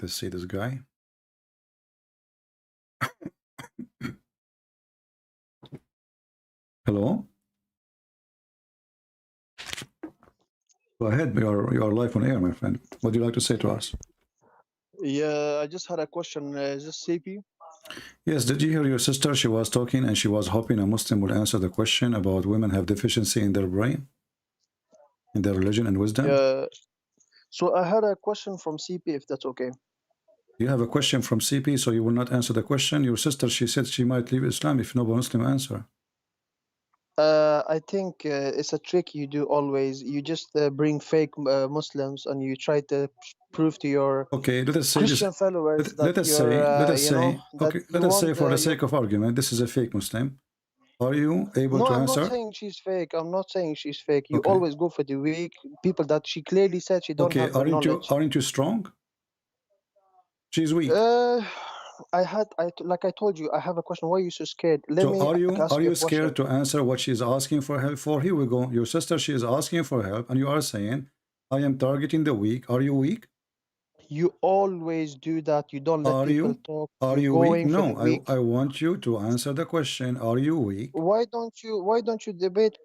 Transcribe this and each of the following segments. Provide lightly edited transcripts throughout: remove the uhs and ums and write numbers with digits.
Let us see this guy. Hello. Go ahead. You are live on air, my friend. What do you like to say to us? Yeah, I just had a question. Is this CP? Yes. Did you hear your sister? She was talking and she was hoping a Muslim would answer the question about women have deficiency in their brain, in their religion and wisdom. Yeah. So I had a question from CP, if that's okay. You have a question from CP, so you will not answer the question. Your sister, she said she might leave Islam if no Muslim answer. I think it's a trick you do always. You just bring fake Muslims and you try to prove to your Let us say Christian this. followers Let that us you're, say. Let us you know, say. that Okay. you Let us say, want for the your. sake of argument, this is a fake Muslim. Are you able No, to I'm not answer? saying she's fake. I'm not saying she's fake. You Okay. always go for the weak people that she clearly said she don't Okay. have the knowledge. Aren't you strong? She's weak. Like I told you, I have a question. Why are you so scared? Let So me ask are you you a question. scared to answer what she's asking for help for? Here we go. Your sister, she is asking for help, and you are saying, I am targeting the weak. Are you weak? You always do that. You don't let Are people you? talk. Are You're you weak? going for No, the weak. I want you to answer the question. Are you weak? Why don't you debate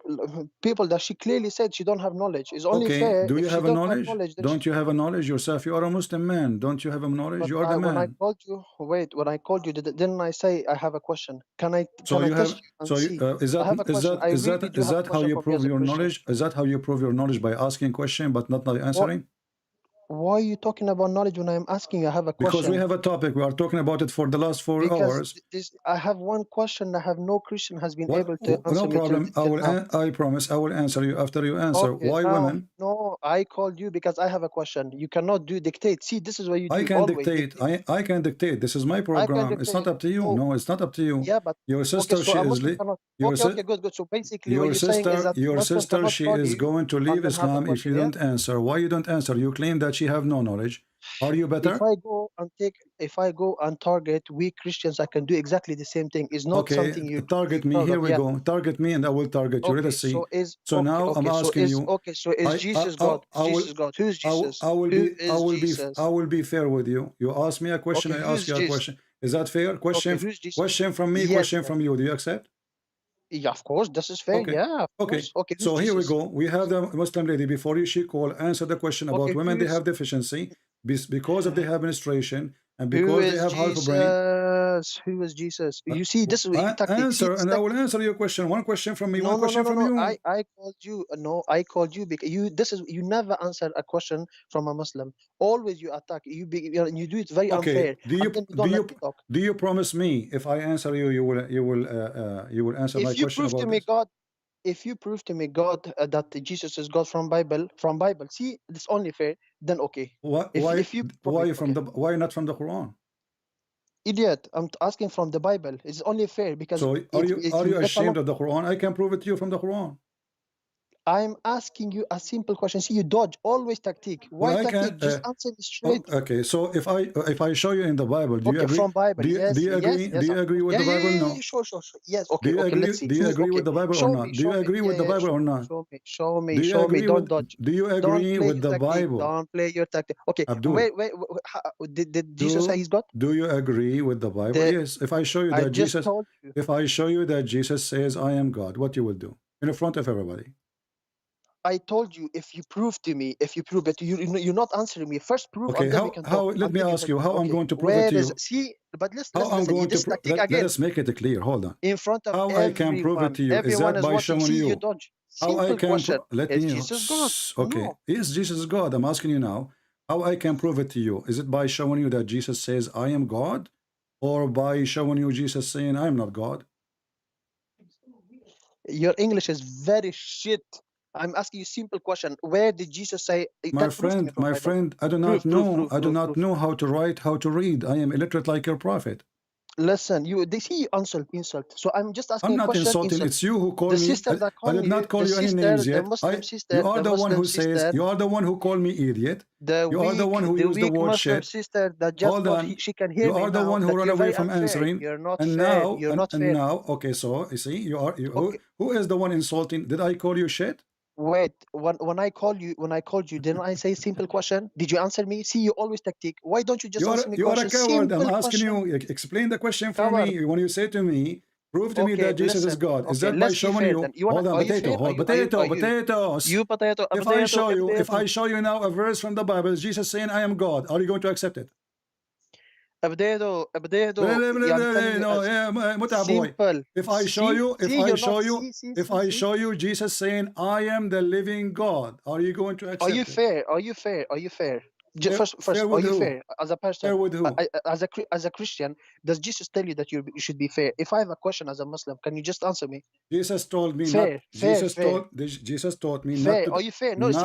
people that she clearly said she don't have knowledge? It's only Okay, fair do if you she have a don't have knowledge? knowledge, then Don't you have a knowledge yourself? You are a Muslim man. Don't you have a knowledge? but You are the when I man. called you, wait, when I called you, didn't I say I have a question? Can I So you test have. you and So see? is I that have a is question. that I is that really do is have a that how question you from you prove as a your Christian. knowledge? Is that how you prove your knowledge, by asking question but not by What? answering? Why are you talking about knowledge when I'm asking you? I have a Because we question. have a topic. We are talking about it for the last 4 Because hours. I have one question that have no Christian has been What? able to No answer me problem. till now. I promise I will answer you after you answer. Okay, Why now, women? no, I called you because I have a question. You cannot do dictate. See, this is what you I do, can always dictate. dictate. I can dictate. This is my I can program. It's not dictate. up to you. So, No, it's not up to you. yeah, but Your okay, sister, so she a is Muslim cannot. your Okay, si okay, good, good. So basically, what you're saying is that your Muslim sister, cannot she call is you going to leave and then have a Islam if question. you Yeah. don't answer. Why you don't answer? You claim that she have no knowledge. Are you better? If I go and target weak Christians, I can do exactly the same thing. It's not Okay, something target you're me. proud of. Here we Yeah. go. Target me, and I will target you. Let Okay, us see. so is So okay, now I'm okay, so asking is you. okay, so is Jesus God? I will Jesus God. Who's Jesus? I will Who be is Jesus? I will be fair with you. You ask me a question, Okay, I ask who's you a Jesus? question. Is that fair? Okay, who's Jesus? Question from me, Yes, question yes. from you. Do you accept? Yeah, of course, this is fair. Okay. Yeah, of Okay. course. Okay, So who's here we Jesus? go. We have the Muslim lady before you. She called, answer the question about Okay, women. They have deficiency because of they have menstruation and who because they is have half a brain. Jesus? Who is Jesus? You see, this is what you tactic. See Answer, this and I will tactic. answer your question. One question from me, No, one no, no, question no, from no. you. I called you. No, I called you because you. This is you never answer a question from a Muslim. Always you attack. You do it very Okay. unfair, and then you don't let me talk. Do you promise me if I answer you, you will answer my If you question prove to about me this? God, if you prove to me God that Jesus is God from Bible, see, it's only fair. Then okay. If you from it, okay. why not from the Quran? Idiot, I'm asking from the Bible. It's only fair because So if are you you get along. ashamed of the Quran? I can prove it to you from the Quran. I'm asking you a simple question. See, you dodge always tactic. Well, Why I tactic? can. Just answer me straight. Okay, so if I show you in the Bible, do you Okay, agree? from Bible. Do Yes, you yes, agree? Do yes, you of agree course. with Yeah, the yeah, Bible? yeah, yeah, No. yeah, sure, sure, sure. Yes, Do okay, you okay. agree? Let's see. Do you agree Okay, with the Bible or not? Do you show me. agree Yeah, with the yeah, Bible show or me, not? show me, show me, Do you show me. agree with? Don't dodge. Do you Don't agree play with your the tactic. Bible, Don't play your tactic. Okay, Abdul? wait. Did Jesus say he's God? Do you agree with the Bible? The Yes. If I show you I that just Jesus, told you. if I show you that Jesus says, "I am God," what you will do in front of everybody? I told you if you prove to me, if you prove it, you're not answering me. First prove, Okay. and then we can talk. Let And me then you ask said, you how I'm okay, going to prove it where to is you? see? But How I'm listen. going to This prove? tactic Let again us make it clear. Hold on. in front of How I can prove it everyone. to you? Is Everyone that is by watching. showing See, you you? dodge. How I Simple can question. let Is me. Jesus God? Okay. No. Is Jesus God? I'm asking you now. How I can prove it to you? Is it by showing you that Jesus says, "I am God," or by showing you Jesus saying, "I am not God"? Your English is very shit. I'm asking you simple question. Where did Jesus say? My Can prove to me friend, from Bible. I do not Proof, proof, know. proof, I do proof, not proof. know how to write, how to read. I am illiterate like your prophet. Listen, they see you insult. So I'm just I'm asking a not question, insulting. insult. It's you who call The me. sister that I call did you, not call you any names the yet. Muslim You sister, are the the one Muslim who says. sister, You are the one who called me idiot. the You are the one who used the weak word Muslim shit. sister that just Hold thought on. she can You hear me are the now, one who that run you're away very from unfair. answering. You're not And fair. now, You're not fair. okay. So you see, you are Okay. who is the one insulting? Did I call you shit? Wait, when I called you, didn't I say simple question? Did you answer me? See, you always tactic. Why don't you just answer me You are a question? coward. I'm Simple asking question. you, explain the question for Coward. me. When you say to me, prove to me Okay, that Jesus is listen. God, is Okay, that by let's be showing fair then. you? You wanna? Hold on, Are you potato, fair? hold potatoes. You potato? A If I potato? show A you, if potato? I show you now a verse from the Bible, Jesus saying, "I am God," are you going to accept it? A potato? A potato? يعني tell me No, as متع boy. simple. If I show See, you, if see, I you're show not. you, if I See. show you Jesus saying, "I am the living God," are you going to Are you accept it? fair? Are you fair? Are you fair? First, Fair are with you who? fair as a person? Fair with who? As a Christian, does Jesus tell you that you should be fair? If I have a question as a Muslim, can you just answer me? Jesus told me not. Fair, fair, fair, Jesus taught me not fair. to Are you fair? No, see,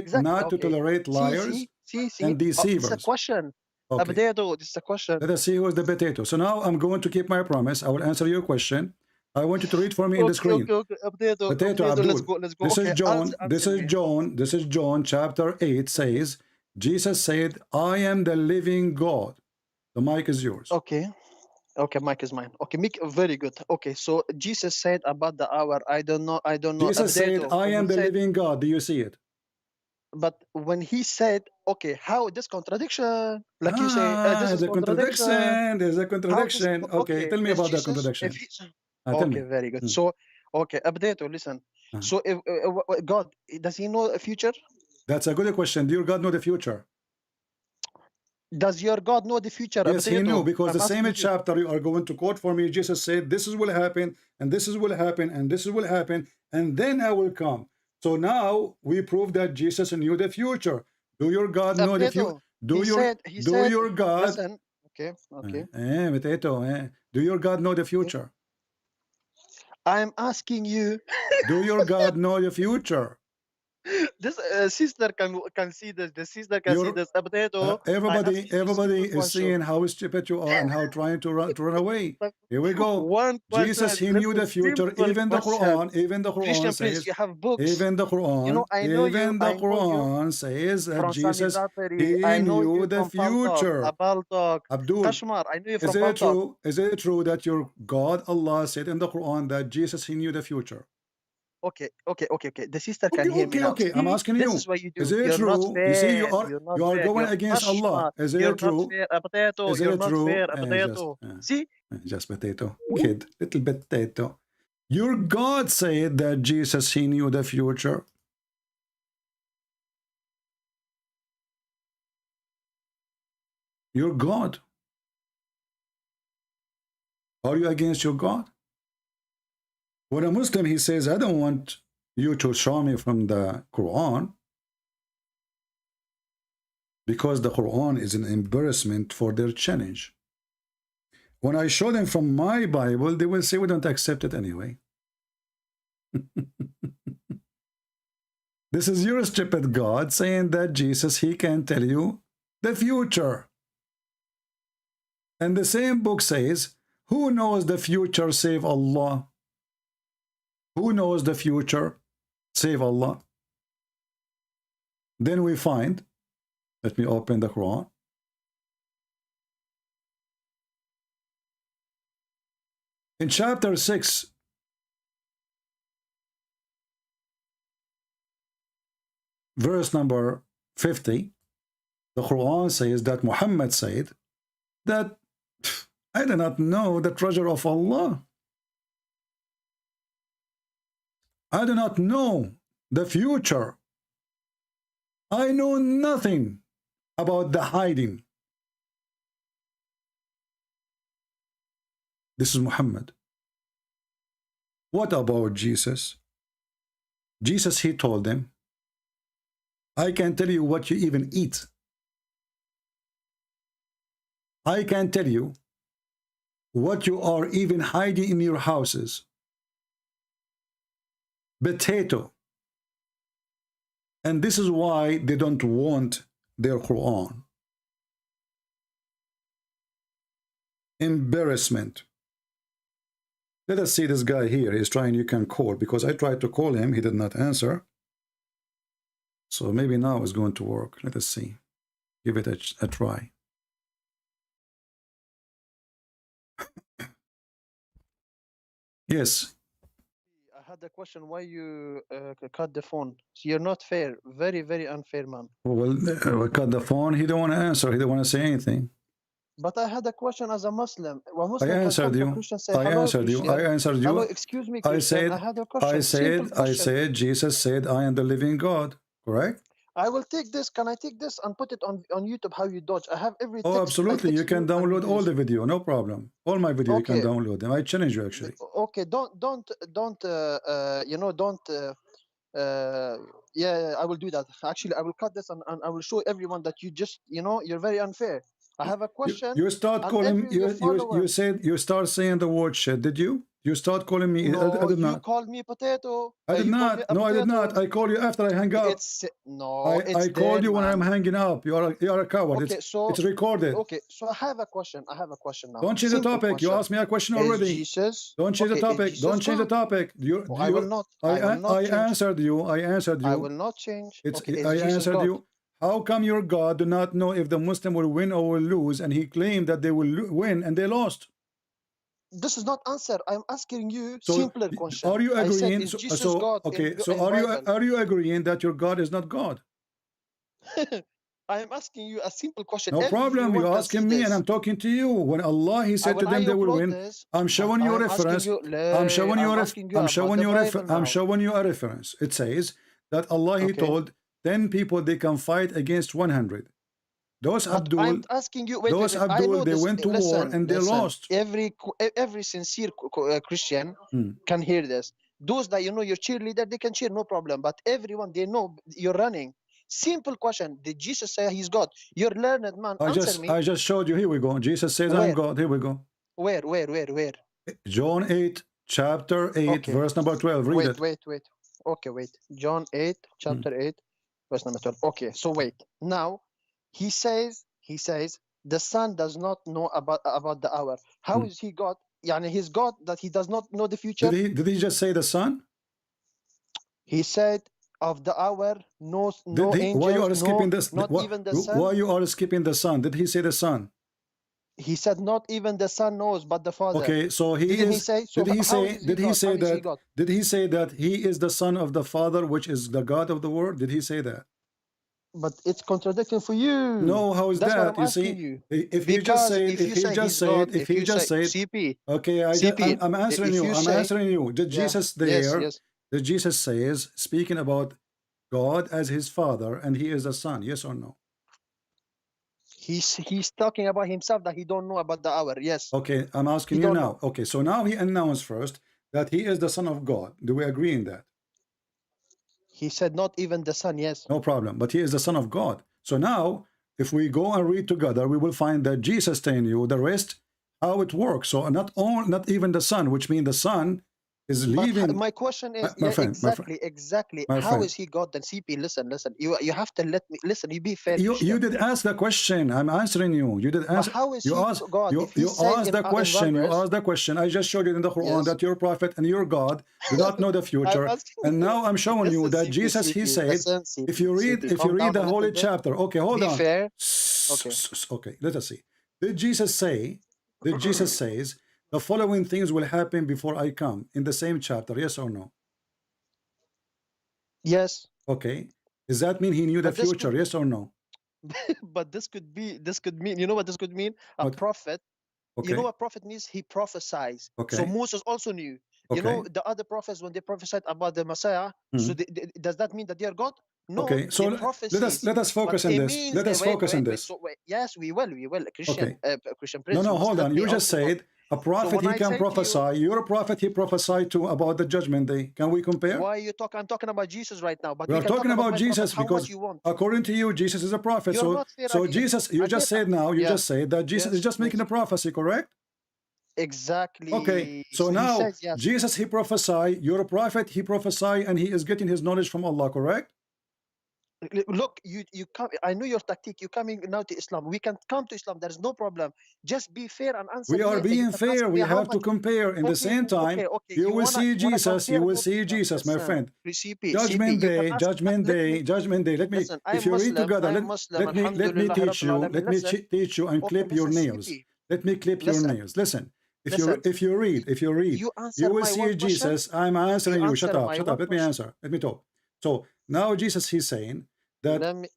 exactly. not to Okay. tolerate liars See. and This is a deceivers. question. Okay. Potato. This is a question. Let us see who is the potato. So now I'm going to keep my promise. I will answer your question. I want you to read for me in the screen. Okay. Potato Potato. Abdul. Let's go. This is Okay, John. This answer is me. John. This is John chapter 8 says, Jesus said, "I am the living God." The mic is yours. Okay. Okay, mic is mine. Okay, very good. Okay, so Jesus said about the hour. I don't know. A Jesus said, potato. "I When he am the said, living God." Do you see it? but when he said, okay, how this contradiction? Like you say, this is The contradiction. contradiction. There's a How this? contradiction. Okay, Okay, tell me is about the Jesus? If contradiction. he, Tell okay, me. very good. Hmm. So, okay, a potato. Listen. Uh, So, if God, does he know the future? That's a good question. Do your God know the future? Does your God know the future? A Yes, he knew, potato. because the I'm same asking you. chapter you are going to quote for me, Jesus said, "This is will happen, and this is will happen, and this is will happen, and then I will come." So now we prove that Jesus knew the future. Do your God A know the future? potato. He Do said, your God listen. Okay. do your God know the future? I'm asking you. Do your God know the future? This sister can see this. The sister can see Your this. A potato. I'm asking you a everybody simple is question. seeing how stupid you are and how trying to run away. Here we go. One Jesus, question. he knew Listen, the future. simple question. Even the Quran Christian Prince, says, you have books. You know, Even the I know you Quran says that from Jesus, Samizatari. he I know knew you the from Paltalk, future. Paltalk. Abdul, Kashmar, I know you from Paltalk. is it true that your God, Allah, said in the Quran that Jesus, he knew the future? Okay. The sister can hear me now. Okay. I'm See, asking this you, is what you is do. it You're not true? You see, fair. You're not you are fair. going You're against Allah. Kashmar. Is You're it not true? fair. A potato. Is You're it not true? fair. A potato. See? Just potato. Kid, little potato. Your God said that Jesus, he knew the future. Your God. Are you against your God? When a Muslim, he says, I don't want you to show me from the Quran because the Quran is an embarrassment for their challenge. When I show them from my Bible, they will say, we don't accept it anyway. This is your stupid God saying that Jesus, he can tell you the future. And the same book says, who knows the future save Allah? Who knows the future save Allah? Then we find, let me open the Quran. In chapter 6, verse number 50, the Quran says that Muhammad said that I do not know the treasure of Allah. I do not know the future. I know nothing about the hiding. This is Muhammad. What about Jesus? Jesus, he told them, I can tell you what you even eat. I can tell you what you are even hiding in your houses. Potato. And this is why they don't want their Quran. Embarrassment. Let us see this guy here. He's trying, you can call, because I tried to call him. He did not answer. So maybe now it's going to work. Let us see. Give it a try. Yes. had a question. Why you cut the phone? You're not fair. Very, very unfair, man. Well, we cut the phone. He don't want to answer. He don't want to say anything. But I had a question as a Muslim. A I Muslim can answered come to a you. Christian, say, I hello, answered you. I Christian. answered Hello, you. excuse me, I Christian. I said, had a question. Simple I question. said, Jesus said, I am the living God. Correct? I will take this. Can I take this and put it on YouTube? How you dodge? I have every Oh, text. I absolutely. You text can you and download you all use. the video. No problem. All my video, you can Okay. download them. I challenge you, actually. Okay. Don't. You know. Don't. Yeah. I will do that. Actually, I will cut this and I will show everyone that you just. You know. You're very unfair. I have a question. You start And calling every your follower. you said you start saying the word shit. Did you? You start calling me. No, I did you not. called me potato. I did You called me not. a No, I did potato. not. I call you after I hang up. It's no. It's I called there, you when I'm man. hanging up. You are a coward. Okay. So. It's recorded. Okay. So I have a question. I have a question now. Don't change the Simple topic. question. You asked me a question Is already. Jesus? Don't change the Okay. Is topic. Jesus Don't change the God? topic. Oh, I will not. I will not I change. answered you. I answered you. I will not change. It's Okay. Is I Jesus answered God? you. How come your God do not know if the Muslim will win or will lose? And he claimed that they will win and they lost. This is not answer. I'm asking you So simpler question. are you I said, agreeing? is Jesus God Okay. in So Bible? are you agreeing that your God is not God? I am asking you a simple question. No problem. Everyone You're can see asking me, and this. I'm talking to you. When Allah He said to them they will upload win. this. I'm showing you a I'm asking reference. you. I'm showing you. I'm asking you I'm about showing the you. Bible I'm now. showing you a reference. It says that Allah He Okay. told 10 people they can fight against 100. Those But Abdul, I'm asking you. Wait. those I Abdul, know they this. went to war and they lost. Every sincere Christian can hear this. Those that your cheerleader, they can cheer, no problem. But everyone, they know you're running. Simple question. Did Jesus say he's God? You're learned, man. Answer me. I just showed you. Here we go. Jesus says I'm God. Here we go. Where? John 8, chapter 8, Okay. verse number 12. Read it. Wait. Okay, wait. John 8, chapter 8, verse number 12. Okay, so wait. Now, he says, the son does not know about the hour. How is he God? Yani he's God that he does not know the future? Did he just say the son? He said of the hour, no angels, why you are skipping this? not even the son. Why you are skipping the son? Did he say the son? He said not even the son knows, but the father. Okay, so Did he say that he is the son of the Father, which is the God of the world? Did he say that? But it's contradicting for you. No, how is That's that? What I'm you asking see, you. if he just said, CP. okay, I'm answering you. I'm answering you. Did Jesus there? Yes. Did Jesus says speaking about God as his Father and he is the Son? Yes or no? He's talking about himself that he don't know about the hour. Yes. Okay, I'm asking you now. Okay, so now he announced first that he is the Son of God. Do we agree in that? He said not even the Son. Yes. No problem. But he is the Son of God. So now, if we go and read together, we will find that Jesus telling you the rest, how it works. So not even the Son, which means the Son is leaving. My question is exactly. How is he God? Then CP, listen. You have to let me listen. You be fair. You did ask the question. I'm answering you. You did answer. How is he God? You asked the question. You asked the question. I just showed you in the Quran that your prophet and your God do not know the future. And now I'm showing you that Jesus, he said, if you read the holy chapter. Okay, hold on. Fair. Okay, let us see. Did Jesus says the following things will happen before I come in the same chapter? Yes or no? Yes. Okay. Does that mean he knew the future? Yes or no? But this could mean, you know what this could mean? A prophet. Okay. You know what prophet means? He prophesies. Okay. So Moses also knew. Okay. You know, the other prophets, when they prophesied about the Messiah, so does that mean that they are God? No. Okay, so let us focus on this. Let us focus on this. Yes, we will. Christian, Christian Prince. No, hold on. You just said a prophet, he can prophesy. You're a prophet, he prophesied to about the judgment day. Can we compare? Why you talk? I'm talking about Jesus right now. But we are talking about Jesus because according to you, Jesus is a prophet. So Jesus, you just said that Jesus is just making a prophecy, correct? Exactly. Okay, so now says, yes. Jesus, he prophesied. You're a prophet, he prophesied, and he is getting his knowledge from Allah, correct? Look, you come. I know your tactic. You're coming now to Islam. We can come to Islam. There's no problem. Just be fair and answer. We are being fair. We have to compare. In the same time, you will see Jesus. You will see Jesus, my friend. Judgment day. Let me. If you read together, let me teach you. Let me teach you and clip your nails. Let me clip your nails. Listen. Listen, if you read, you you answer will my see one question. Jesus. I'm answering you. Shut answer up, my shut one up. Let me question. answer. Let me talk. So now Jesus, he's saying that Let me.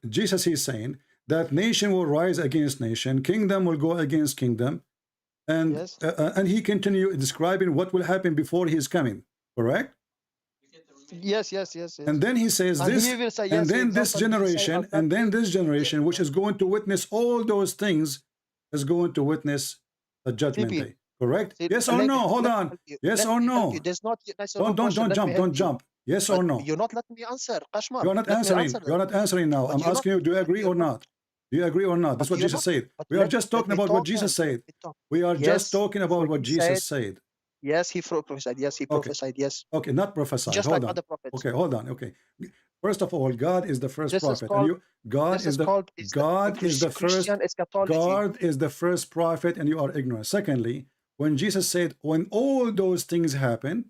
Jesus, he's saying that nation will rise against nation, kingdom will go against kingdom, Yes. and he continue describing what will happen before he is coming. Correct? Yes. Yes. Yes. Yes. And then he says And this, he will say, and yes, then this example, he say generation, and then exactly. this generation, which is going to witness all those things, is going to witness the judgment Repeat. day. Correct? See, Yes or no? Hold let me on. help you. Yes Let or me help no? you. There's not yes or no question. Don't Let me jump. help Don't you. jump. Yes But or no? you're not letting me answer, Kashmar. You're not Let me answering. answer You're that. not answering now. But I'm you're not. asking you, do you But agree you're or not. not? Do you agree or not? That's But what you're Jesus not. said. But We are just let talking me about what talk Jesus then. said. Let me talk. We are just Yes. talking about what He Jesus said. said. Yes, he prophesied. Yes, he Okay. prophesied. Yes. Okay, not prophesied. Just Hold like on. other prophets. Okay, hold on. Okay. First of all, God is the first This is prophet, and called. you God This is is the called God is the first Christian eschatology. God is the first prophet, and you are ignorant. Secondly, when Jesus said, when all those things happen,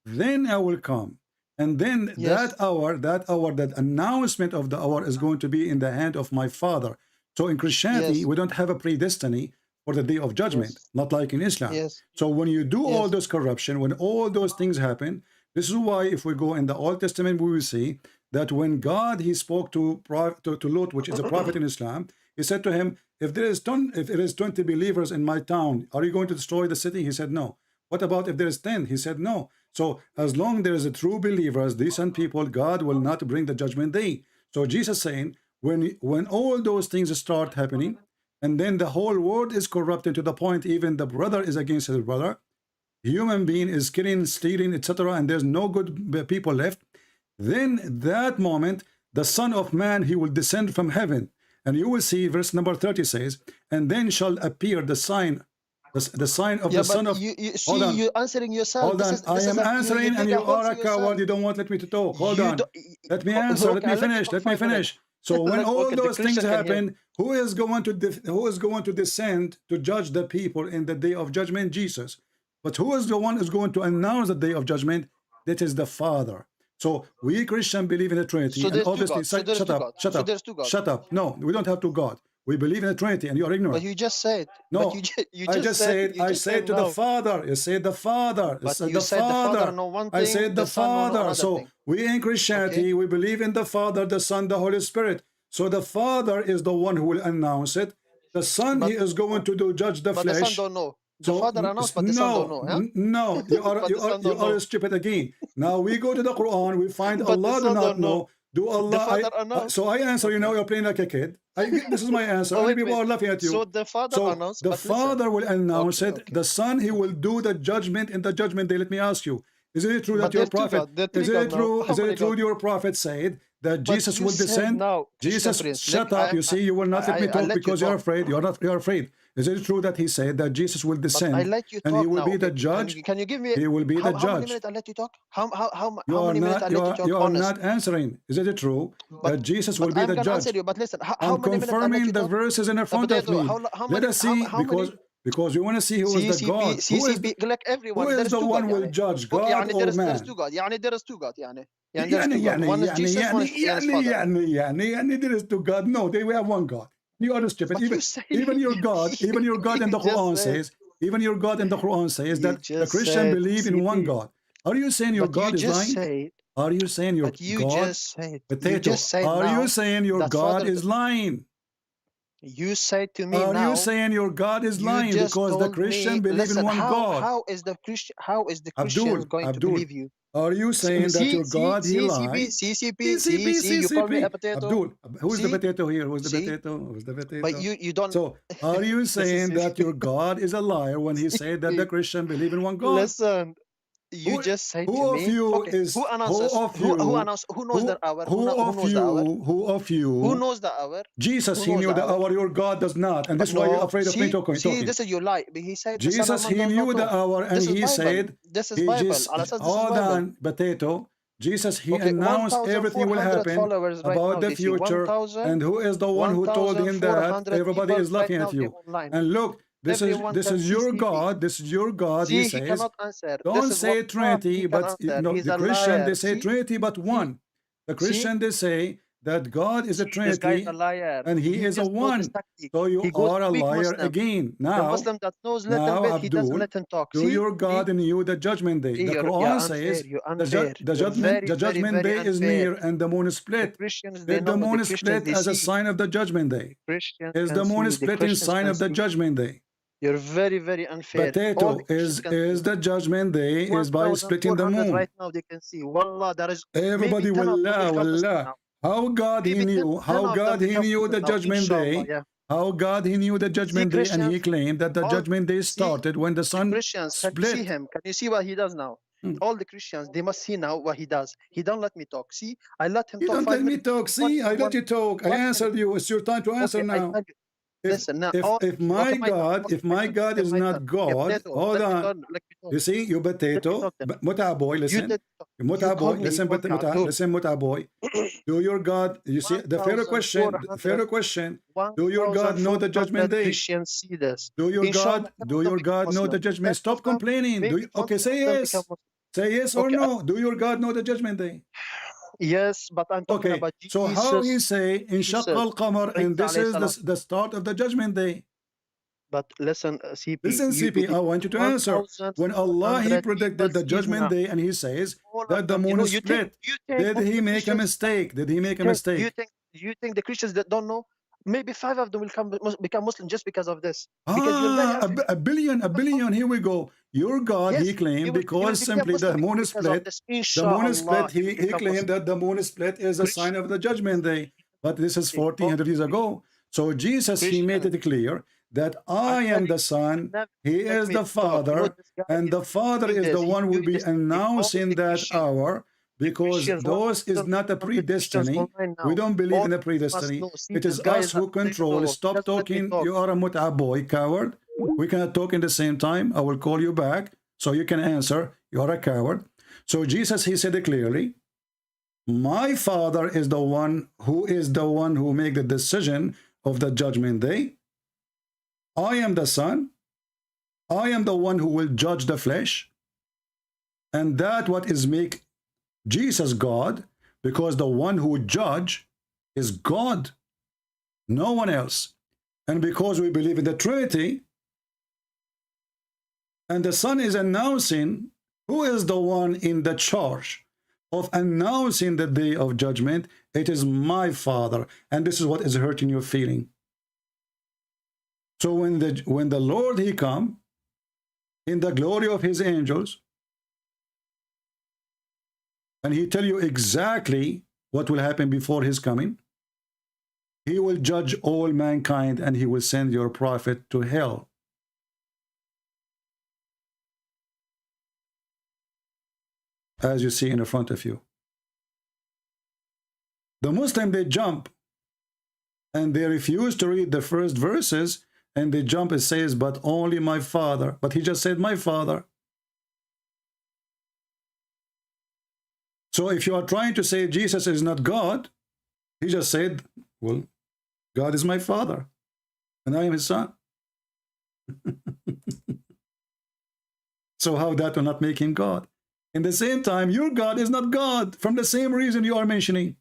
then I will come. And then Yes. that announcement of the hour is going to be in the hand of my Father. So in Christianity, Yes. we don't have a predestiny for the day of judgment, Yes. not like in Islam. Yes. So when you do all Yes. those corruption, when all those things happen, this is why if we go in the Old Testament, we will see that when God, he spoke to Lot, which is a prophet in Islam, he said to him, if there is 20 believers in my town, are you going to destroy the city? He said, no. What about if there is 10? He said, no. So as long there is a true believers, decent people, God will not bring the judgment day. So Jesus saying, when all those things start happening, and then the whole world is corrupted to the point even the brother is against his brother, human being is killing, stealing, etc., and there's no good people left, then that moment the Son of Man, he will descend from heaven. And you will see verse number 30 says, and then shall appear the sign, the sign of Yeah, the but Son of. you Hold see, on. you're answering yourself. Hold on, I am You answering and dig a you hole are for a coward. yourself. You don't want let me to talk. Hold You on. do, Let me answer. Let okay, me let me finish. talk Let me 5 minutes. finish. So when all Okay, the those things Christian can hear. happen, who is going to descend to judge the people in the day of judgment? Jesus. But who is the one who's going to announce the day of judgment? That is the Father. So we Christian believe in the Trinity, So and there's two obviously, gods. So there's shut two up, gods. shut So up, there's two gods. shut up. No, we don't have two God. We believe in the Trinity, and you are ignorant. But you just said. But No, you I just just said. said, You just said to the no. Father. You said the Father. You But said you the said the Father Father. know one I thing, said the the Son know Father. another So thing. we in Christianity, Okay. we believe in the Father, the Son, the Holy Spirit. So the Father is the one who will announce it. The Son, he But is going to do judge the the Son flesh. don't know. The So Father announced, but the Son don't no, know. Huh? no, you are But the Son you don't are know. stupid again. Now we go to the Quran, we find But the Allah do Son not don't know. know. Do The Allah? Father announced. So I answer. You Okay. know, you're playing like a kid. This is my answer. Oh, Only wait, people wait. are laughing at So you. the Father So announced, the but listen. Father will announce Okay, it. okay, The Son, he will okay. do the judgment in the judgment day. Let me ask you: is it true that But your there's two prophet? gods. There are Is 3 gods it now. true? How Is many it true? gods? Your prophet said that But Jesus you will said descend. now, Christian Jesus, Prince. shut up! You see, you will not let me I talk let you because you're talk. afraid. You're afraid. Is it true that he said that Jesus will But I descend let you and he talk will now. be Okay, the judge? can you give me He will be the how many judge. minutes I let you talk? How many minutes I let you talk? You are Honest. not answering. Is it true But that Jesus will be I'm the gonna answer judge? you. But listen, how I'm many minutes I let confirming you the talk? verses in front of Potato, me. how Let many us see, how many because we want to see who is the CCP God. CCP like Who everyone there is is the two one God will يعني. judge, Okay, God يعني or there is two man? God يعني there is two God يعني there is يعني two God. One is Jesus, one is Father. there is two God. No, we have one God. You are stupid. But you say Even your God, you in the just Quran said says, even your God in the Quran says you that the just Christian said believe in one CP. God. Are you saying your But you God is just lying? said Are you saying your but you God, just said potato? Are you now saying your that God Father is lying? you said to me Are you now saying your God is you lying just because the told Christian me believe in listen one God? how is the Christians going to Abdul, believe you? are you saying that your God he CCP, lie? CCP, CCP, see, you call me a CCP. potato. Abdul, who's the See, potato here? Who's the see, potato? Who's the but potato? you don't. So, are you This is saying that your God is a liar when he said that the CCP. Christian believe in one God? Listen, you Who, just say to who of me, you okay, is who announces? Who announce? Who knows the hour? Who knows the hour? who of Who you? knows the hour? Jesus, Who he knows knew the the hour? hour. Your God does not, and But this is why you're no, afraid of me see, talking. this is your lie. But he said the Son of Jesus, Man he does not knew the know. hour, and This is he Bible. said, This is he Bible. just, Allah says this is hold Bible. on, potato. Jesus, he Okay, announced everything will 1,400 happen followers right about now. the Do you see future. 1,000? And who is the one who told him that? 1,400 Everybody people is right laughing at now, they're you. online. And look, Everyone this can is see your CP. God. This is your God, he See, he says. cannot answer. This Don't is what say Trinity, he can but answer. He's the a Christian, liar. they say Trinity, but See, one. The see, Christian, they say that God is a This guy is Trinity a liar. and he is a just knows this one. tactic. So you He goes are a weak liar Muslim. again. The Now, Muslim that knows little bit, he doesn't Abdul, let him talk. do See? your God in you the judgment day. The You're Quran unfair. says You're the, unfair. the You're judgment the very, judgment very day is unfair. near and the moon is The split. Christians, they Is the know. moon The is Christians, split they as a see. sign of the judgment day? Christians Is can the moon see. The split in Christians sign can of the see. judgment day? You're very, very unfair. All Potato the Christians can see. is the judgment day is by splitting the 1,400 moon. right now, they can see. Wallah, there is maybe Everybody 10 of them will come Muslim wallah. now. How God he Maybe 10 knew, how of them God he become knew the Muslim now, judgment inshallah, day, yeah. how God he knew the See, judgment day, and he Christians, claimed that the all, judgment day see, started when the the sun Christians, can you see split. him? Can you see what he does now? Hmm. All the Christians, they must see now what he does. He don't let me talk. See, I let him You talk don't 5 let me minutes. talk. See, I let you talk. I 1 minute. answered you. It's your time to answer Okay, I now. tell you. Listen, now, If my okay, my turn. God, Okay, if my God okay, is my turn. not God, Potato, hold let me on. turn, let me talk. You see, you Let me potato, talk then. muta boy, You listen. did talk. You Muta boy, called me listen, equal to muta, Abdul. listen, muta boy. Do your God, you see, the fair question, do your God know the judgment 1,400 day? Christians see this. Do your Inshallah, God, 10 do of them your become God know the Muslim. judgment? 10 of Stop them, complaining. maybe 20 Okay, say of them become yes. Muslim. Say yes or Okay, no. Do your God know the judgment day? yes, but I'm talking Okay, about so how he Jesus. say in Jesus, Shaqqa al-Qamar, and Isa this alayhi is salam. the start of the judgment day. But listen, CP, Listen, CP, I want you to answer. When Allah, he 1,400 people predicted the see judgment now. day and he says All of that the them, moon is you split. think Did all he the make a Christians, mistake? Did he make a mistake? you think the Christians that don't know, maybe 5 of them will become Muslim just because of this, because you're very unfair. A billion, here we go. Your God, he Yes, claimed he will because become simply the Muslim moon is because of split. this. The moon is Inshallah, split. he will He become claimed Muslim. that the moon is split is a sign of the judgment day. But this is Christians, 1400 years ago. So Jesus, he made Christians, it clear that I I tell am you, the Son, never he let is me the talk. Father, This guy and is the Father doing is the this. He's one who will doing be this with all announcing the that Christians. hour, The because Christians, those is not a 1,400 Christians predestiny. online We now. don't believe All in a must predestiny. know. See, It this is guy us is a who control. potato. He Stop doesn't let me talking. talk. You are a mut'a boy, coward. We cannot talk in the same time. I will call you back so you can answer. You are a coward. So Jesus, he said it clearly. My Father is the one who make the decision of the judgment day. I am the Son. I am the one who will judge the flesh. And that what is make Jesus God, because the one who judge is God, no one else. And because we believe in the Trinity, and the Son is announcing who is the one in the charge of announcing the day of judgment, it is my Father. And this is what is hurting your feeling. So when the Lord he come in the glory of his angels, and he tell you exactly what will happen before his coming, he will judge all mankind and he will send your prophet to hell. As you see in the front of you. The Muslim, they jump and they refuse to read the first verses, and they jump and says, but only my Father. But he just said, my Father. So if you are trying to say Jesus is not God, he just said, well, God is my Father, and I am his Son. So how that will not make him God? In the same time, your God is not God, from the same reason you are mentioning.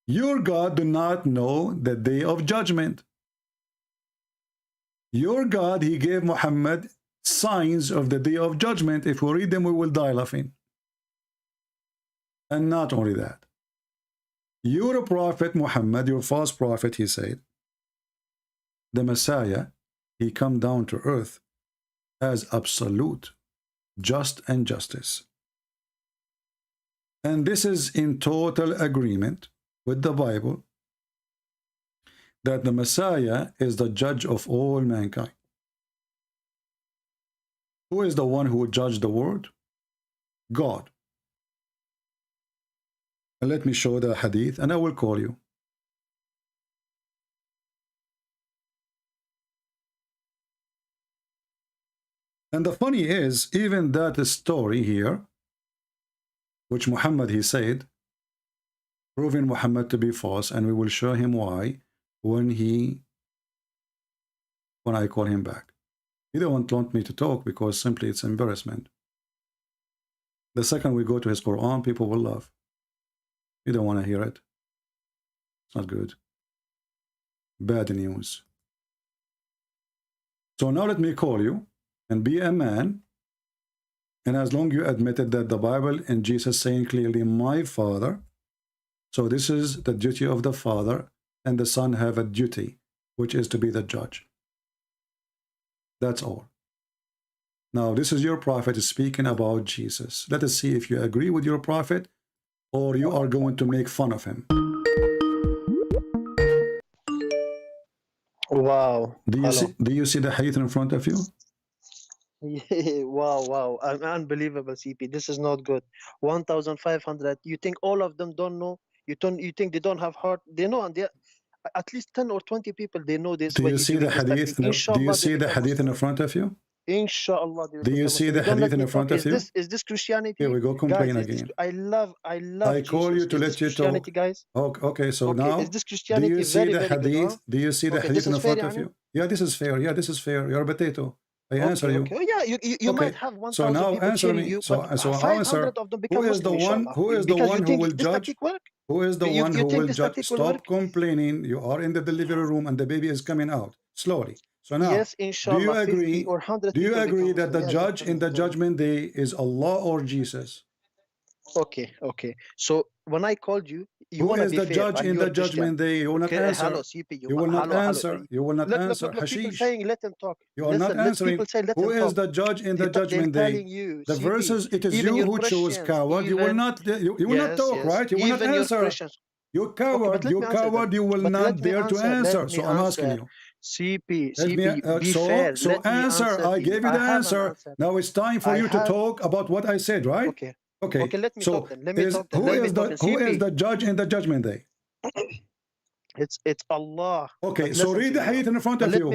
Your God do not know the day of judgment. Your God, he gave Muhammad signs of the day of judgment. If we read them, we will die laughing. And not only that, your prophet Muhammad, your false prophet, he said, the Messiah, he come down to earth as absolute, just and justice. And this is in total agreement with the Bible, that the Messiah is the judge of all mankind. Who is the one who will judge the world? God. And let me show the hadith, and I will call you. And the funny is, even that story here, which Muhammad, he said, proving Muhammad to be false, and we will show him why when I call him back. He don't want me to talk because simply it's embarrassment. The second we go to his Quran, people will laugh. You don't want to hear it. It's not good. Bad news. So now let me call you and be a man. And as long you admitted that the Bible and Jesus saying clearly, my Father. So this is the duty of the Father, and the Son have a duty, which is to be the judge. That's all. Now, this is your prophet speaking about Jesus. Let us see if you agree with your prophet or you are going to make fun of him. Wow. Do Hello. you see the hadith in front of you? Wow. Unbelievable, CP. This is not good. 1,500. You think all of them don't know? You think they don't have heart? They know, and they at least 10 or 20 people they know this Do way. you He's see the doing this hadith? technique. Do you Inshallah, they see the become hadith in Muslim. front of you? Inshallah, they will Do you become see Muslim. the You don't let hadith me in front talk. of you? Is this Christianity? Here we go, complain Guys, again. I love I call Jesus. you to Is let this you Christianity, talk. guys? Okay, so Okay, now, is this do Christianity? you see Very, the very good, huh? hadith? Do you see the Okay, hadith this in is fair, front of yani? you? Yeah, this is fair. Yeah, this is fair. You're a potato. I answer you. Okay. Oh, yeah, you might Okay, have so 1,000 now people answer cheering me. you, So but I'll answer. 500 of them Who become is the Muslim, one? inshallah. Who is the Because one you who think will this judge? tactic work? Who is the one You who think will this judge? tactic will Stop work? complaining. You are in the delivery room and the baby is coming out slowly. So now, Yes, do you inshallah, 50 agree? or 100 Do you people agree become that Muslim. the Yes, judge in the definitely. judgment day is Allah or Jesus? Okay. So when I called you, you Who want to is be the fair, judge and in you're the Christian. judgment day? You will not Okay, hello, answer. CP. You will not Hello. answer. You will not answer. Look. People Hashish. saying, let them talk. You are not Listen, let answering. people say, let Who them is talk. the judge in the They're judgment day? telling you, The CP. verses, it is Even you your who chose Christians, coward. You will not yes. talk, right? You will not Even your answer. Christians. You Okay, but coward, let me answer then. you will But let not me dare to answer. Let answer. me So I'm asking answer. you. Let me, CP, be fair. so Let me answer. answer I to you. gave you I the have an answer. answer. Now it's time for I you to have. talk about what I said, right? Okay. Okay. Okay, let me So talk then. Let me talk then. who Let me is talk the then. CP, judge in the judgment day? it's Allah. Okay, But so listen read to the me now. hadith in front But of you.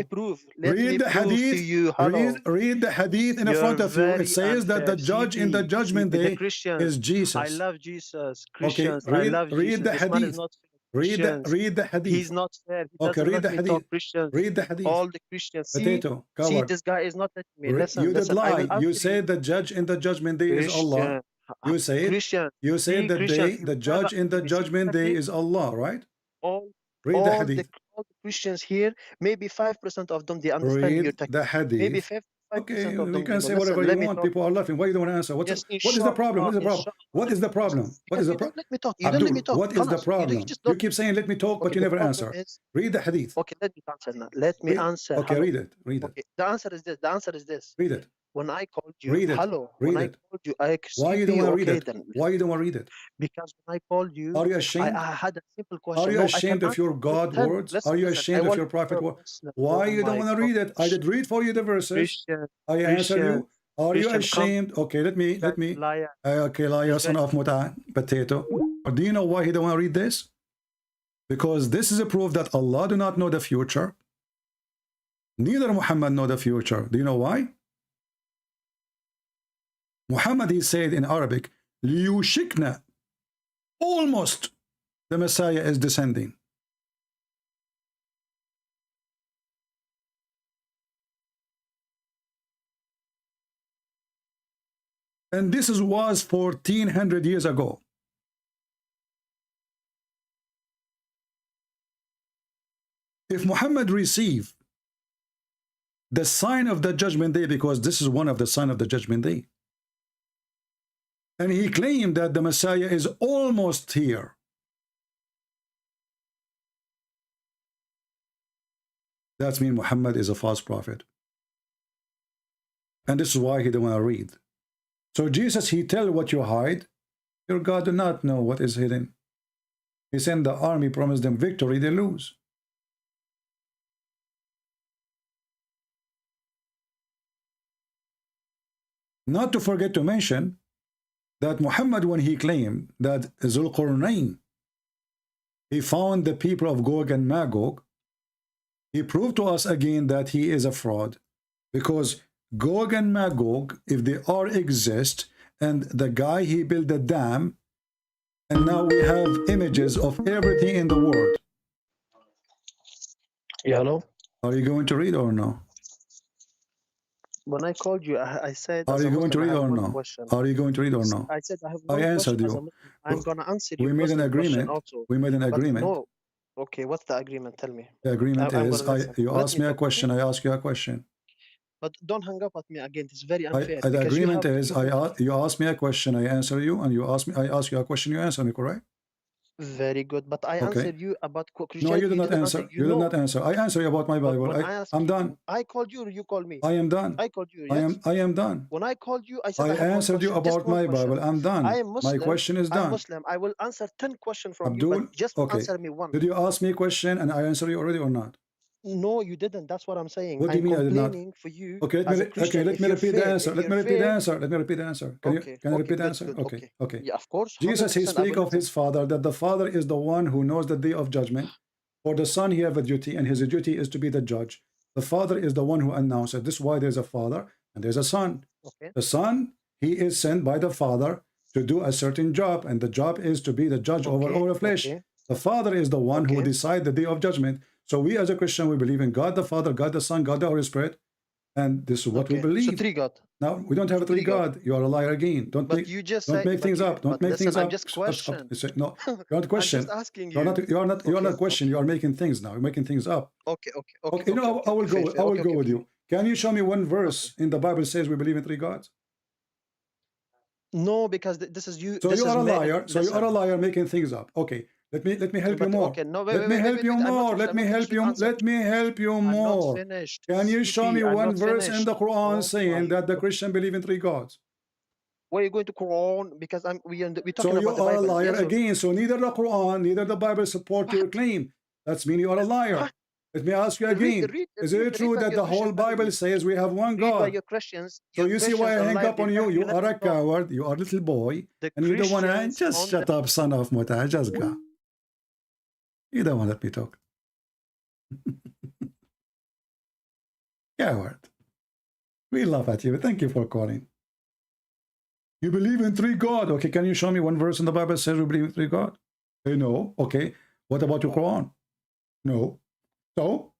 let me Read the prove to hadith. you. Hello. Read the hadith in You're front of you. It very says that unfair. the judge in the judgment CP, the day Christians. is I Jesus. love Jesus. Okay, Christians, I love read Jesus. the This man is hadith. not fair. Christians, Read the hadith. he's not fair. He Okay, doesn't read let the me talk. hadith. Christians, Read the hadith. all the Christians. Potato, See, coward. this guy is not letting me. You did Listen. I lie. will You answer you. said the judge in the judgment day is Allah. Christian, You said Christian. you said See, that Christians, day he the will never. judge in the You see judgment day technique? is Allah, right? All, Read the all the hadith. all the Christians here, maybe 5% of them they understand your Read the technique. Maybe hadith. 5% Okay, of you them they can know. say Listen, whatever you let me want. talk. People are laughing. Why you don't want to answer? Yes, What is the problem? What is the problem? What is the problem? What Because is the you problem? don't let me talk. You don't let me Abdul, talk. what is the Khalas. You problem? just You don't. keep saying let me talk, but Okay, you the never problem answer. is. Read the hadith. Okay, let me answer now. Let me answer. Okay, Hello. read it. Read it. Okay, the answer is this. The answer is this. Read it. When I called you, Read it. hello. When Read I it. called you, I Why you don't CP. want to read Okay, it? then. Why you don't want to read it? Because when I called you, Are you I ashamed? had a simple Are question. you No, I can ashamed of answer your with God 10. words? Are you Listen. I ashamed of will. your prophet word? Muslim. Why Oh you don't my want to God. read it? I did read for you the verses. Christian, I answered Christian, you. Are you Christian, come. ashamed? Okay, let me. Liar. Okay, liar, He's son very. of muta, potato. Do you know why he don't want to read this? Because this is a proof that Allah do not know the future. Neither Muhammad know the future. Do you know why? Muhammad, he said in Arabic, لِيُشِكْنَا, almost the Messiah is descending. And this was 1400 years ago. If Muhammad received the sign of the judgment day, because this is one of the sign of the judgment day, and he claimed that the Messiah is almost here, that means Muhammad is a false prophet. And this is why he don't want to read. So Jesus, he tell what you hide. Your God do not know what is hidden. He sent the army, promised them victory, they lose. Not to forget to mention that Muhammad, when he claimed that Zulqarnain, he found the people of Gog and Magog, he proved to us again that he is a fraud. Because Gog and Magog, if they are exist, and the guy, he built a dam, and now we have images of everything in the world. Yeah, hello? Are you going to read or no? When I called you, I said Are as you a going to Muslim, I read have or one no? question. Are you going to read or no? I said I have I one question answered as a you. Muslim. I'm gonna answer We your made an Muslim question agreement. also. We made an But agreement. no. Okay, what's the agreement? Tell me. The agreement I'm is gonna listen. you Let ask me me a talk, okay? question, I ask you a question. But don't hang up at me again. It's very The unfair because agreement is you have you ask me a question, I answer you, and I ask you a question, you answer me, correct? very good. But I Okay. answered you about No, Christianity. you did You not didn't answer. answer. You You did know. not answer. I answer you about my But Bible. when I asked I'm you, done. I called you. You called me. I am done. I called you. Yes. I am done. When I called you, I said I I have one answered you question. Just about one my question. Bible. I'm I done. am My Muslim. question is I'm done. Muslim. I will answer 10 questions from you, Abdul, but just okay. answer me one. Did you ask me a question and I answer you already or not? No, you didn't. That's what I'm saying. What do you I'm mean I did not? complaining for you Okay, as a Christian. let If me you're repeat the fair, answer. if Let you're me repeat the fair, answer. Let me repeat the answer. okay, Can I okay, repeat the good, answer? good, Okay, okay. okay. Yeah, of course, Jesus, he 100%. I speak will of his listen. Father, that the Father is the one who knows the day of judgment. For the Son, he have a duty, and his duty is to be the judge. The Father is the one who announced it. This is why there's a Father and there's a Son. Okay, The Son, he is sent by the Father to do a certain job, and the job is to be the judge over okay, all the flesh. okay, The Father is the one who okay, decides the day of judgment. So we as a Christian, we believe in God the Father, God the Son, God the Holy Spirit, and this is what we okay. So believe. three God. Now we don't have a three Three God. God. You are a liar again. But you just Don't say, make things up. Don't but make listen, things I'm up. just question. No, you're not I'm just question. asking You're you. not. You're not. You're Okay, not question. okay, You are making things now. You're making things up. okay, okay, okay, Okay. You okay, know, okay, I will okay. Fair, go. fair. I will Okay, go okay, with okay. you. Can you show me one Okay. verse in the Bible says we believe in three gods? No, because this is you. So This you is are a me. liar. So you are a Listen. liar making things up. Okay. Let me help you But more. okay, no, Let me help you I'm not more. finished. Let I'm me not help finished with you. answer. Let me help you I'm not more. finished. Can you show me CP, I'm one not verse in finished. the Quran Oh saying my that the God. Christian believe in three gods? Where are you going to Quran? Because we're So talking you about the are a Bible. liar Yes or no? again. So neither the Quran, neither the Bible support What? your claim. That's mean you are a liar. What? Let me ask you Read, again. read, Is read, it read true by that your the Christian whole Bible family. says we have one Read by God? your Christians. So Your you see why Christians I are hang lying. up on you? You You let are me a talk. coward. You are a little boy. The And you don't want to Christians just on the shut up, son of Muta. Just go. You don't want to let me talk. Coward. We laugh at you. Thank you for calling. You believe in three God. Okay, can you show me one verse in the Bible that says we believe in three God? No. Okay. What about your Quran? No. So?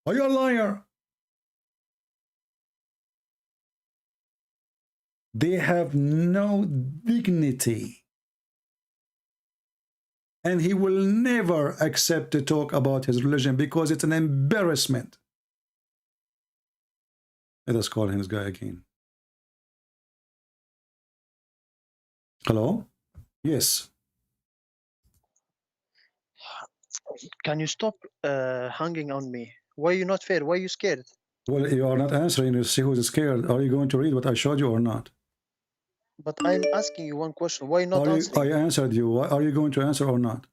Are you a liar? They have no dignity. And he will never accept to talk about his religion because it's an embarrassment. Let us call him this guy again. Hello? Yes. Can you stop hanging on me? Why are you not fair? Why are you scared? Well, you are not answering. You see who's scared. Are you going to read what I showed you or not? But I'm asking you one question. Why not answering? I answered you. Why are you going to answer or not?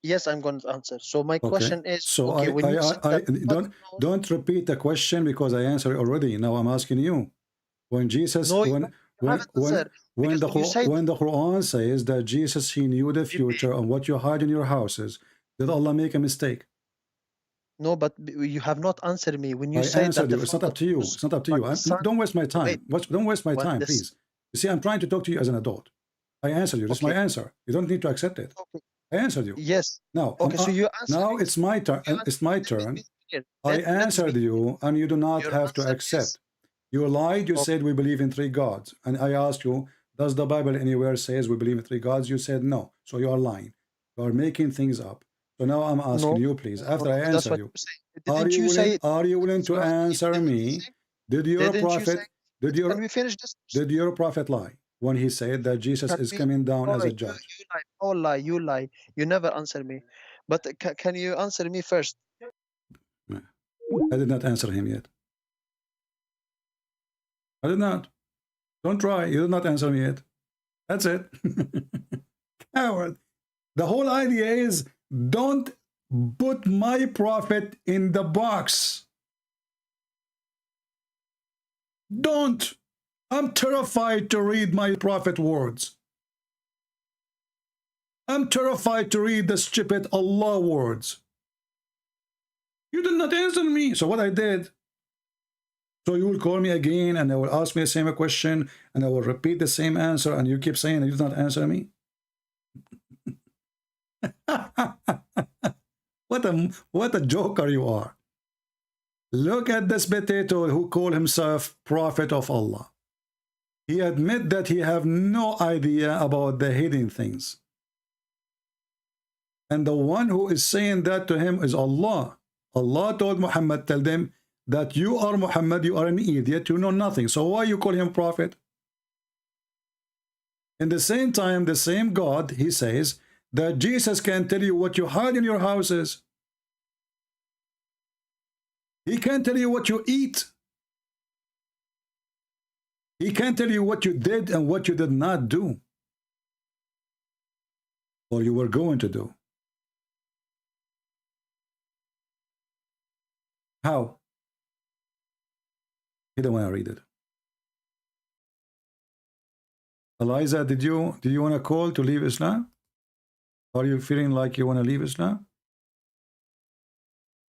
Yes, I'm going to answer. So my Okay. question is, So okay, when you say I that God knows, don't repeat the question because I answered already. Now I'm asking you. When Jesus no, you haven't answered because when you say when the Quran says that Jesus he knew the future and what you hide in your houses, did Allah make a mistake? no, but you have not answered me when you I say that answered the you. It's not Father up to you. knows, It's not up to but you. the Son. Don't waste my Wait, time. Don't waste my what time, this? please. You see, I'm trying to talk to you as an adult. I answered you. This is my Okay, answer. You don't need to accept it. okay, I answered you. yes, Now, okay. So you now answering. it's my turn. You It's my let me turn. be clear. I Let us be answered clear. you, and you do not Your have to answer accept. is You lied. You okay. said we believe in three gods, and I asked you, does the Bible anywhere says we believe in three gods? You said no. So you are lying. You are making things up. So now I'm asking No, you, please. no, After no. I That's answer what you, you say. Didn't you say? Are you willing to God, answer didn't you me? say? Did your Didn't you say? prophet? Can we finish this? Did your prophet lie when he said that Jesus Can is we? coming down Oh, as a you judge? lie. Oh, lie. You lie. You never answer me. But can you answer me first? I did not answer him yet. I did not. Don't try. You did not answer me yet. That's it. Coward. The whole idea is don't put my prophet in the box. Don't. I'm terrified to read my prophet words. I'm terrified to read the stupid Allah words. You did not answer me. So what I did, so you will call me again and I will ask me the same question and I will repeat the same answer and you keep saying you did not answer me. What a joker you are. Look at this potato who called himself prophet of Allah. He admit that he have no idea about the hidden things. And the one who is saying that to him is Allah. Allah told Muhammad, tell them that you are Muhammad, you are an idiot, you know nothing. So why you call him prophet? In the same time, the same God, he says that Jesus can tell you what you hide in your houses. He can tell you what you eat. He can tell you what you did and what you did not do, or you were going to do. How? He don't want to read it. Eliza, do you want to call to leave Islam? Are you feeling like you want to leave Islam?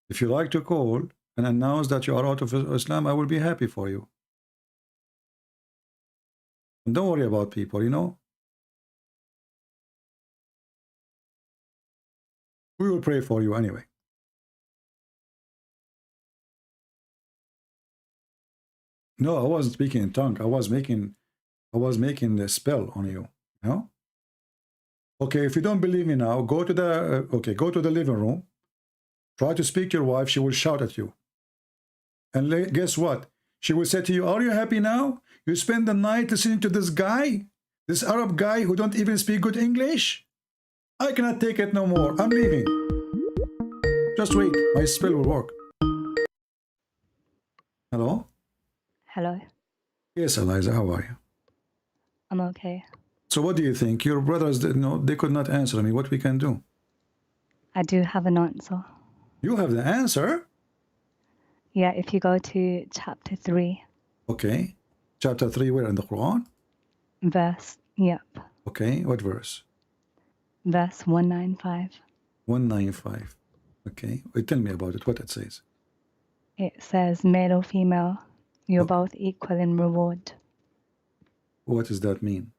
If you like to call and announce that you are out of Islam, I will be happy for you. And don't worry about people, you know. We will pray for you anyway. No, I wasn't speaking in tongue. I was making the spell on you. You know? Okay, if you don't believe me now, go to the go to the living room. Try to speak to your wife. She will shout at you. And guess what? She will say to you, "Are you happy now? You spend the night listening to this guy, this Arab guy who don't even speak good English? I cannot take it no more. I'm leaving. Just wait. My spell will work." Hello? Hello. Yes, Eliza, how are you? I'm okay. So what do you think? Your brothers, they could not answer me. What we can do? I do have an answer. You have the answer? Yeah, if you go to chapter 3. Okay. Chapter 3, where in the Quran? Yep. Okay, what verse? Verse 195. 195. Okay, well, tell me about it, what it says. It says, male or female, you're both equal in reward. What does that mean?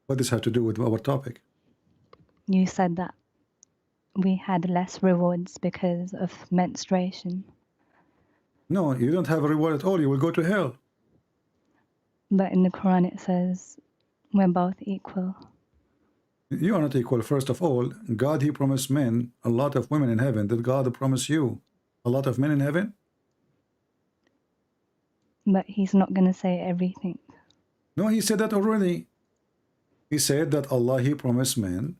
What does this have to do with our topic? You said that we had less rewards because of menstruation. No, you don't have a reward at all. You will go to hell. But in the Quran it says we're both equal. You are not equal. First of all, God, he promised men a lot of women in heaven. Did God promise you a lot of men in heaven? But he's not going to say everything. No, he said that already. He said that Allah, he promised men,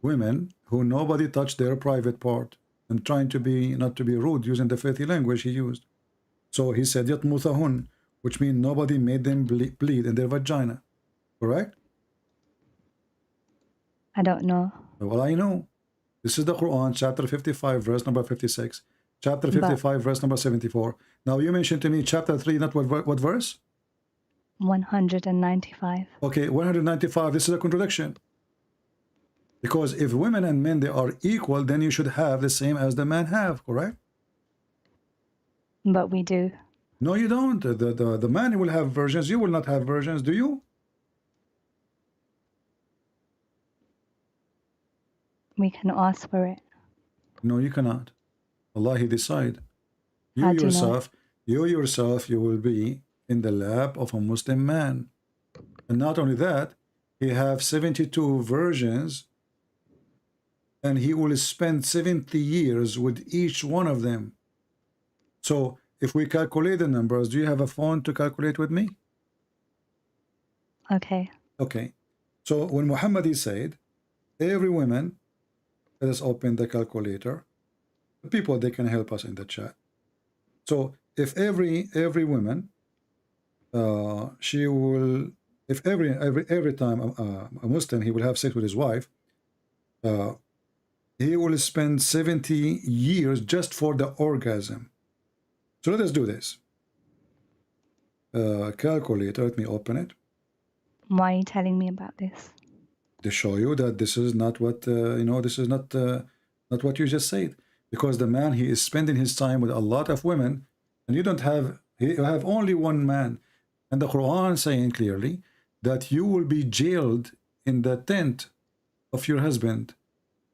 women, who nobody touched their private part. I'm trying to be, not to be rude, using the filthy language he used. So he said, يَطْمُثَهُنْ, which means nobody made them bleed in their vagina. Correct? I don't know. Well, I know. This is the Quran, chapter 55, verse number 56. Chapter 55, verse number 74. Now, you mentioned to me chapter 3, not what verse? 195. Okay, 195. This is a contradiction. Because if women and men, they are equal, then you should have the same as the men have, correct? But we do. No, you don't. The man will have virgins. You will not have virgins, do you? We can ask for it. No, you cannot. Allah, he decide. You How do you know? yourself, you will be in the lap of a Muslim man. And not only that, he have 72 virgins, and he will spend 70 years with each one of them. So if we calculate the numbers, do you have a phone to calculate with me? Okay. Okay. So when Muhammad, he said, every woman, let us open the calculator. The people, they can help us in the chat. So if every woman, she will, if every time a Muslim, he will have sex with his wife, he will spend 70 years just for the orgasm. So let us do this. Calculator, let me open it. Why are you telling me about this? To show you that this is not what, this is not what you just said. Because the man, he is spending his time with a lot of women, and you have only one man. And the Quran saying clearly that you will be jailed in the tent of your husband,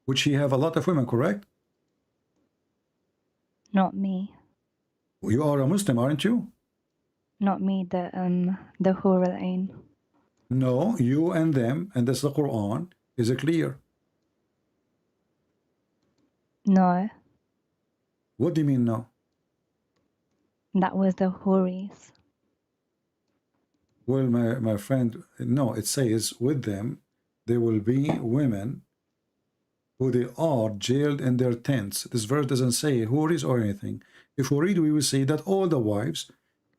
which he have a lot of women, correct? Not me. You are a Muslim, aren't you? Not me, the Hur al-Ain. No, you and them, and that's the Quran. Is it clear? No, What do you mean no? that was the Huris. Well, my friend, no, it says with them, there will be women who they are jailed in their tents. This verse doesn't say Huris or anything. If we read, we will see that all the wives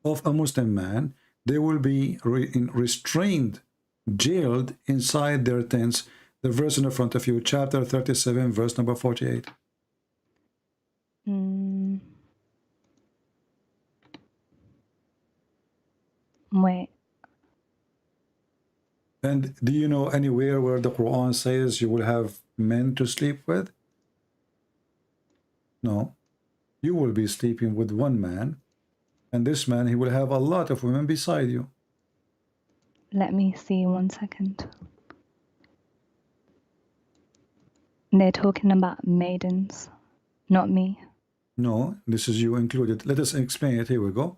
of a Muslim man, they will be restrained, jailed inside their tents. The verse in the front of you, chapter 37, verse number 48. Wait, And do you know anywhere where the Quran says you will have men to sleep with? No. You will be sleeping with one man, and this man, he will have a lot of women beside you. let me see 1 second. They're talking about maidens, not me. No, this is you included. Let us explain it. Here we go.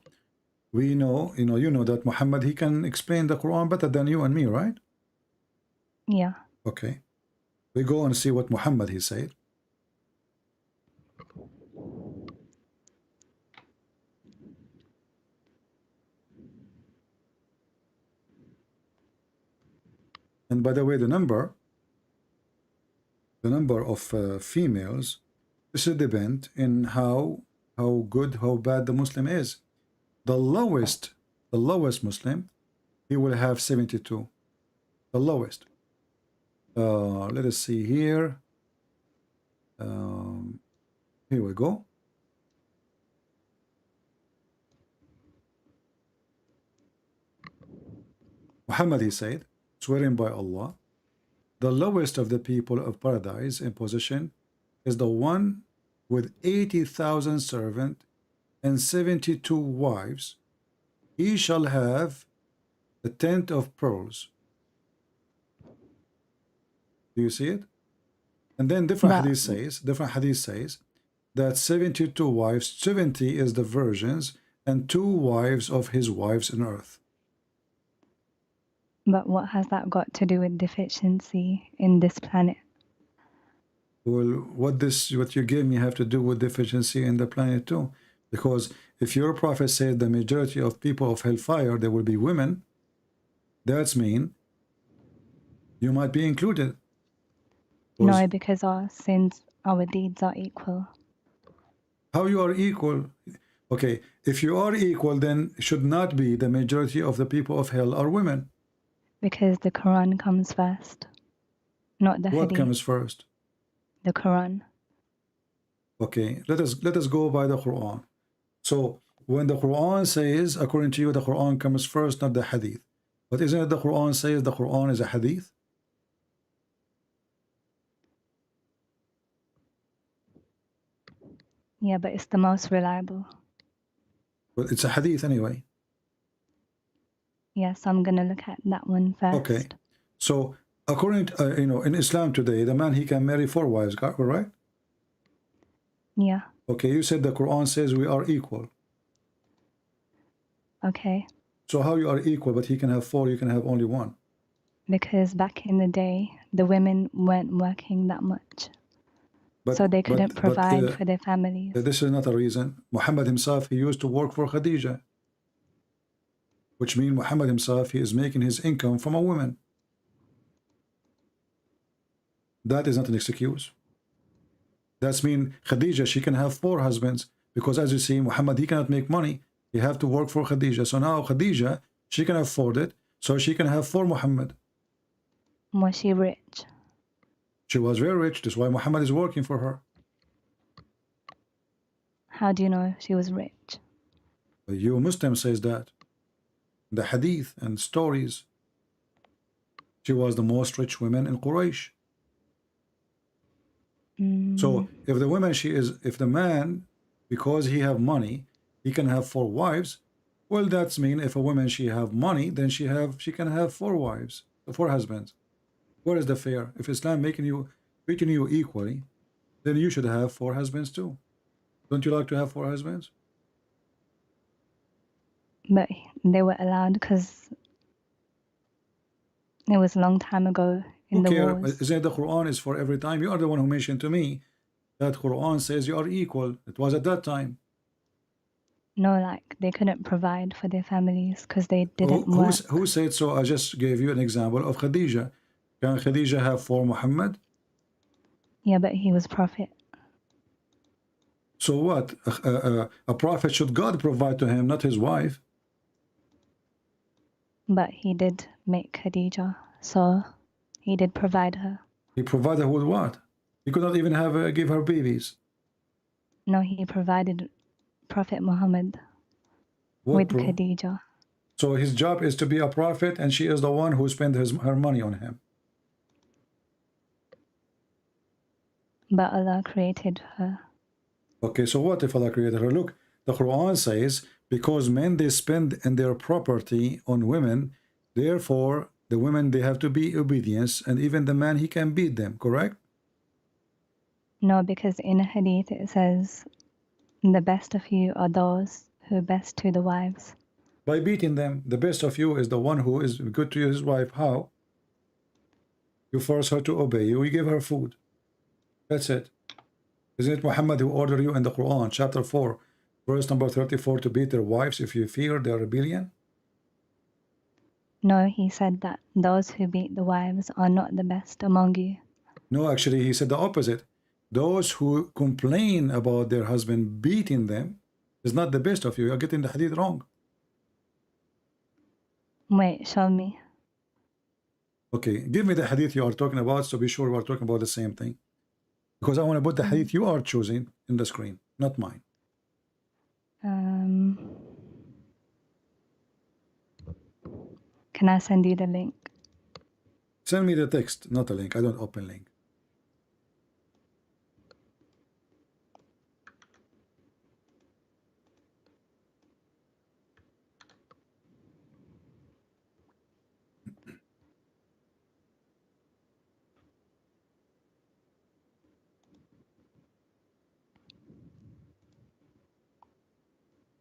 We know, you know that Muhammad, he can explain the Quran better than you and me, right? Yeah. Okay. We go and see what Muhammad, he said. And by the way, the number of females, this is depend in how good, how bad the Muslim is. The lowest Muslim, he will have 72. The lowest. Let us see here. Here we go. Muhammad, he said, swearing by Allah, the lowest of the people of paradise in position is the one with 80,000 servants and 72 wives. He shall have a tent of pearls. Do you see it? And then different hadith says that 72 wives, 70 is the virgins, and 2 wives of his wives on earth. But what has that got to do with deficiency in this planet? Well, what you gave me have to do with deficiency in the planet too? Because if your prophet said the majority of people of hellfire, there will be women, that's mean you might be included. No, because our sins, our deeds are equal. How you are equal? Okay, if you are equal, then it should not be the majority of the people of hell are women. Because the Quran comes first, not the What Hadith. comes first? The Quran. Okay, let us go by the Quran. So when the Quran says, according to you, the Quran comes first, not the Hadith. But isn't it the Quran says the Quran is a Hadith? Yeah, but it's the most reliable. Well, it's a Hadith anyway. Yes, I'm going to look at that one first. Okay, so according to, in Islam today, the man, he can marry 4 wives, right? Yeah. Okay, you said the Quran says we are equal. Okay. So how you are equal, but he can have 4, you can have only 1? Because back in the day, the women weren't working that much. So they couldn't provide for their families. This is not a reason. Muhammad himself, he used to work for Khadija. Which means Muhammad himself, he is making his income from a woman. That is not an excuse. That's mean Khadija, she can have 4 husbands. Because as you see, Muhammad, he cannot make money. He have to work for Khadija. So now Khadija, she can afford it. So she can have 4 Muhammad. Was she rich? She was very rich. That's why Muhammad is working for her. How do you know she was rich? You Muslim says that. The hadith and stories. She was the most rich woman in Quraysh. So if the woman, if the man, because he have money, he can have 4 wives, well, that's mean if a woman, she have money, then she can have 4 wives, 4 husbands. Where is the fair? If Islam treating you equally, then you should have 4 husbands too. Don't you like to have 4 husbands? But they were allowed because it was a long time ago in Who the cares? wars. Isn't the Quran is for every time? You are the one who mentioned to me that Quran says you are equal. It was at that time. No, like they couldn't provide for their families because they didn't work. Who said so? I just gave you an example of Khadija. Can Khadija have 4 Muhammad? Yeah, but he was prophet. So what? A prophet should God provide to him, not his wife. But he did make Khadija, so he did provide her. He provided her with what? He could not even have give her babies. No, he provided Prophet Muhammad What with Khadija. So his job is to be a prophet, and she is the one who spent her money on him. But Allah created her. Okay, so what if Allah created her? Look, the Quran says, because men, they spend in their property on women, therefore the women, they have to be obedience, and even the man, he can beat them, correct? No, because in a hadith it says, the best of you are those who are best to the wives. By beating them. The best of you is the one who is good to his wife. How? You force her to obey you, you give her food. That's it. Isn't it Muhammad who ordered you in the Quran, chapter 4, verse number 34, to beat their wives if you fear their rebellion? No, he said that those who beat the wives are not the best among you. No, actually, he said the opposite. Those who complain about their husband beating them is not the best of you. You're getting the hadith wrong. Wait, show me. Okay, give me the hadith you are talking about, so be sure we're talking about the same thing. Because I want to put the hadith you are choosing in the screen, not mine. Can I send you the link? Send me the text, not a link. I don't open link.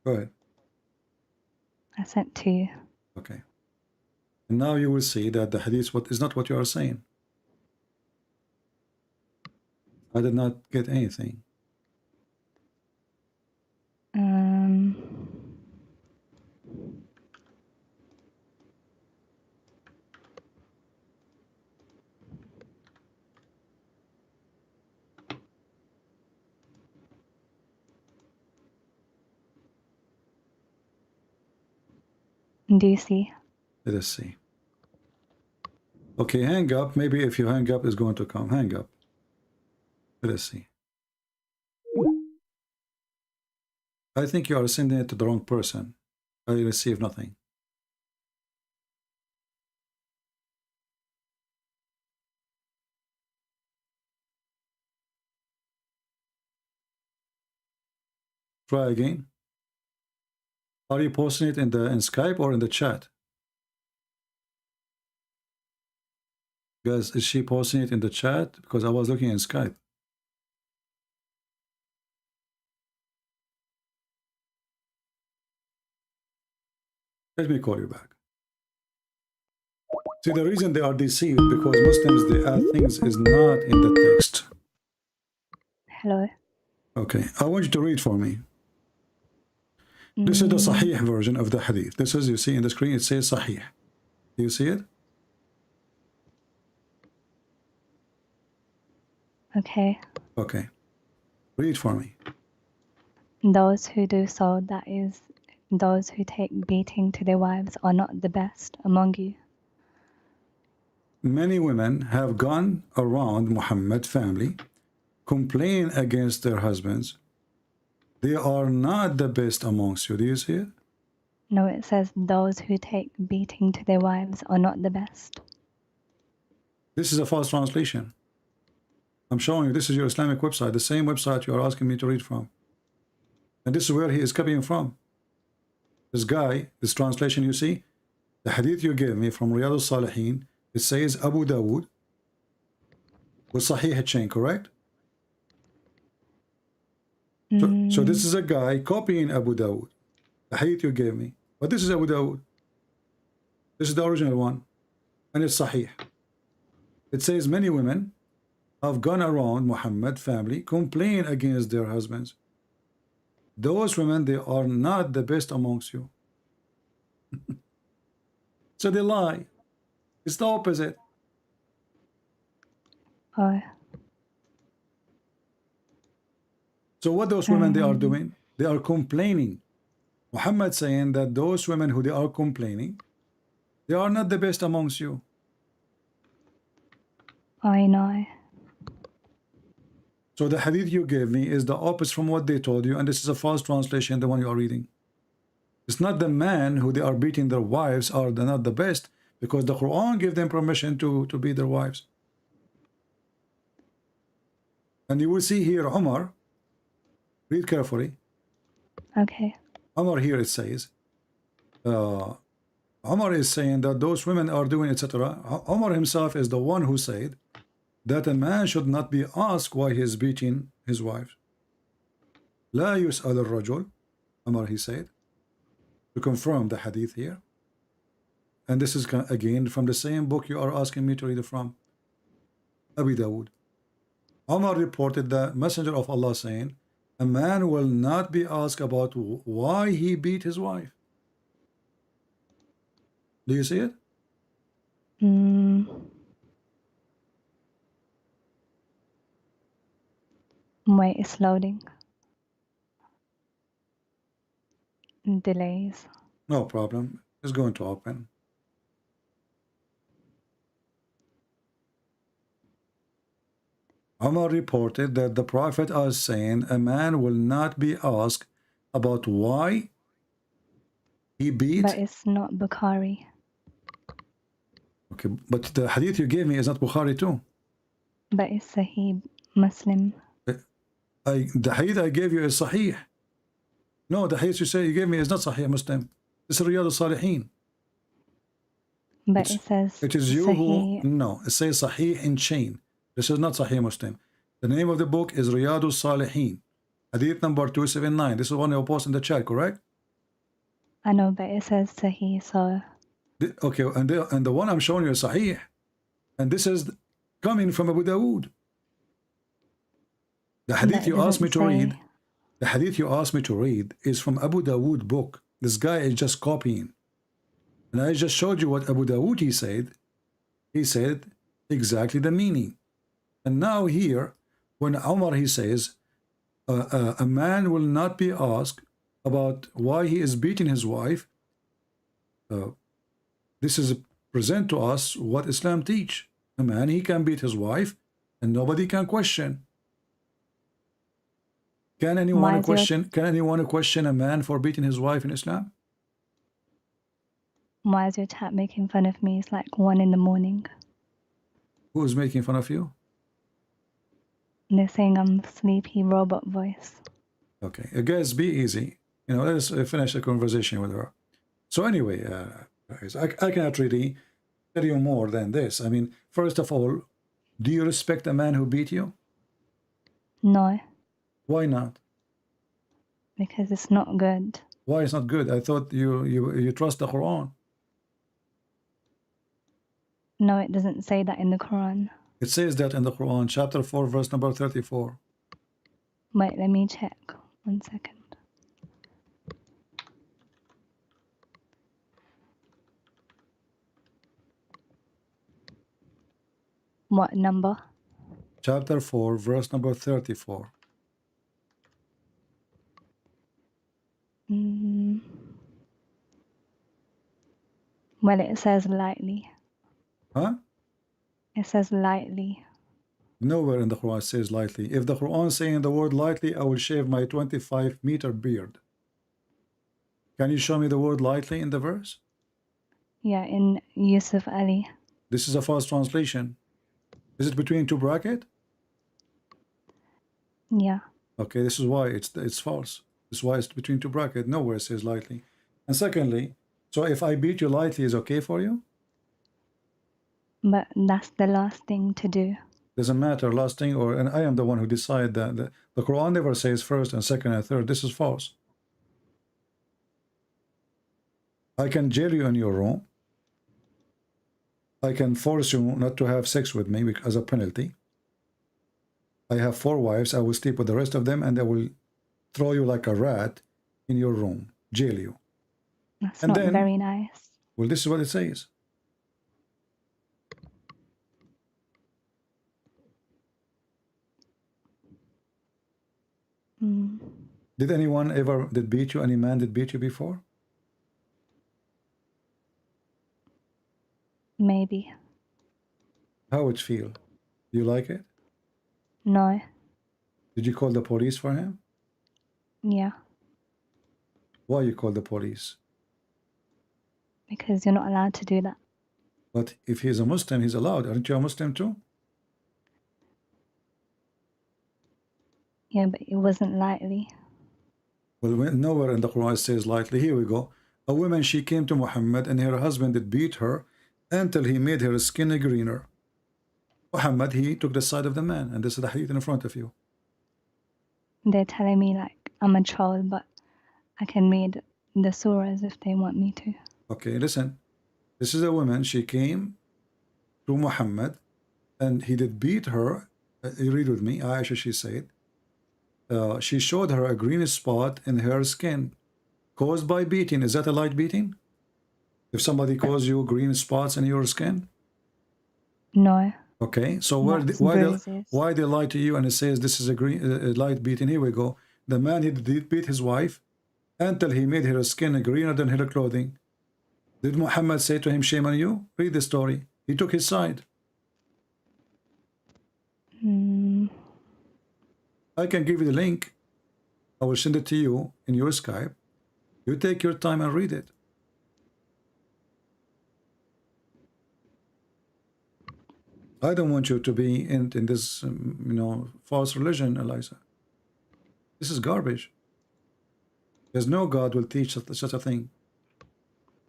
Go ahead. I sent to you. Okay. And now you will see that the hadith is not what you are saying. I did not get anything. Do you see? Let us see. Okay, hang up. Maybe if you hang up, it's going to come. Hang up. Let us see. I think you are sending it to the wrong person. I receive nothing. Try again. Are you posting it in Skype or in the chat? Guys, is she posting it in the chat? Because I was looking in Skype. Let me call you back. See, the reason they are deceived because Muslims, they add things is not in the text. Hello. Okay, I want you to read for me. This is the Sahih version of the hadith. This is, you see in the screen, it says Sahih. Do you see it? Okay. Okay. Read for me. Those who do so, that is, those who take beating to their wives, are not the best among you. Many women have gone around Muhammad family, complain against their husbands. They are not the best amongst you. Do you see it? No, it says those who take beating to their wives are not the best. This is a false translation. I'm showing you, this is your Islamic website, the same website you are asking me to read from. And this is where he is copying from. This guy, this translation you see, the hadith you gave me from Riyadh al-Salihin, it says Abu Dawood with Sahih chain, correct? So this is a guy copying Abu Dawood, the hadith you gave me. But this is Abu Dawood. This is the original one. And it's Sahih. It says many women have gone around Muhammad family complaining against their husbands. Those women, they are not the best amongst you. So they lie. It's the opposite. Oh. So what those women they are doing? They are complaining. Muhammad saying that those women who they are complaining, they are not the best amongst you. I know. So the hadith you gave me is the opposite from what they told you, and this is a false translation, the one you are reading. It's not the man who they are beating their wives are not the best, because the Quran gave them permission to beat their wives. And you will see here Umar, read carefully. Okay. Umar here it says, Umar is saying that those women are doing etc. Umar himself is the one who said that a man should not be asked why he is beating his wife. لا يسأل الرجل, Umar he said, to confirm the hadith here. And this is again from the same book you are asking me to read it from, Abu Dawood. Umar reported the Messenger of Allah saying, a man will not be asked about why he beat his wife. Do you see it? Wait, it's loading. Delays. No problem. It's going to open. Umar reported that the Prophet is saying a man will not be asked about why he beat. But it's not Bukhari. Okay, but the hadith you gave me is not Bukhari too. But it's Sahih Muslim. The hadith I gave you is Sahih. No, the hadith you gave me is not Sahih Muslim. It's Riyadh al-Salihin. But it says it is you Sahih. who, no, it says Sahih in chain. This is not Sahih Muslim. The name of the book is Riyadh al-Salihin. Hadith number 279. This is one you post in the chat, correct? I know, but it says Sahih, so... Okay, and the one I'm showing you is Sahih. And this is coming from Abu Dawood. The hadith you asked me to read, the hadith you asked me to read is from Abu Dawood book. This guy is just copying. And I just showed you what Abu Dawood he said. He said exactly the meaning. And now here, when Umar he says, a man will not be asked about why he is beating his wife, this is present to us what Islam teach. A man, he can beat his wife and nobody can question. Can anyone question a man for beating his wife in Islam? Why is your chat making fun of me? It's like 1 in the morning. Who is making fun of you? They're saying I'm sleepy robot voice. Okay, guys, be easy. You know, let's finish the conversation with her. So anyway, guys, I cannot really tell you more than this. I mean, first of all, do you respect a man who beat you? No. Why not? Because it's not good. Why it's not good? I thought you trust the Quran. No, it doesn't say that in the Quran. It says that in the Quran, chapter 4, verse number 34. Wait, let me check. 1 second. What number? Chapter 4, verse number 34. Well, it says lightly. Huh? It says lightly. Nowhere in the Quran says lightly. If the Quran is saying the word lightly, I will shave my 25-meter beard. Can you show me the word lightly in the verse? Yeah, in Yusuf Ali. This is a false translation. Is it between two brackets? Yeah. Okay, this is why it's false. This is why it's between two brackets. Nowhere it says lightly. And secondly, so if I beat you lightly is okay for you? But that's the last thing to do. Doesn't matter, last thing, and I am the one who decide that. The Quran never says first and second and third. This is false. I can jail you in your room. I can force you not to have sex with me as a penalty. I have 4 wives. I will sleep with the rest of them, and I will throw you like a rat in your room, jail you. That's and not then, very nice. Well, this is what it says. Did anyone ever beat you? Any man did beat you before? Maybe. How would it feel? Do you like it? No. Did you call the police for him? Yeah. Why you call the police? Because you're not allowed to do that. But if he's a Muslim, he's allowed. Aren't you a Muslim too? Yeah, but it wasn't lightly. Well, nowhere in the Quran it says lightly. Here we go. A woman, she came to Muhammad, and her husband did beat her until he made her skin greener. Muhammad, he took the side of the man, and this is the hadith in front of you. They're telling me like I'm a troll, but I can read the surahs if they want me to. Okay, listen. This is a woman, she came to Muhammad, and he did beat her. You read with me, Aisha, she said. She showed her a green spot in her skin caused by beating. Is that a light beating? If somebody caused you green spots in your skin? No. Okay, so why they lie to you and it says this is a light beating? Here we go. The man, he did beat his wife until he made her skin greener than her clothing. Did Muhammad say to him, shame on you? Read the story. He took his side. I can give you the link. I will send it to you in your Skype. You take your time and read it. I don't want you to be in this, false religion, Eliza. This is garbage. There's no God will teach such a thing.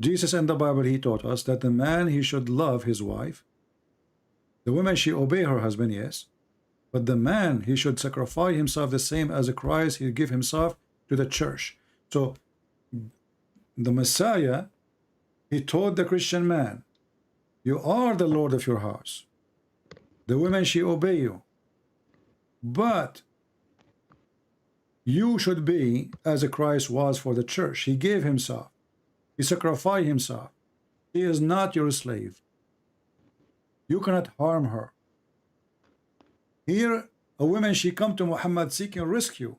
Jesus in the Bible, he taught us that the man, he should love his wife. The woman, she obey her husband, yes. But the man, he should sacrifice himself the same as Christ, he give himself to the church. So the Messiah, he taught the Christian man, you are the Lord of your house. The women, she obey you. But you should be as Christ was for the church. He gave himself. He sacrificed himself. He is not your slave. You cannot harm her. Here, a woman, she come to Muhammad seeking rescue,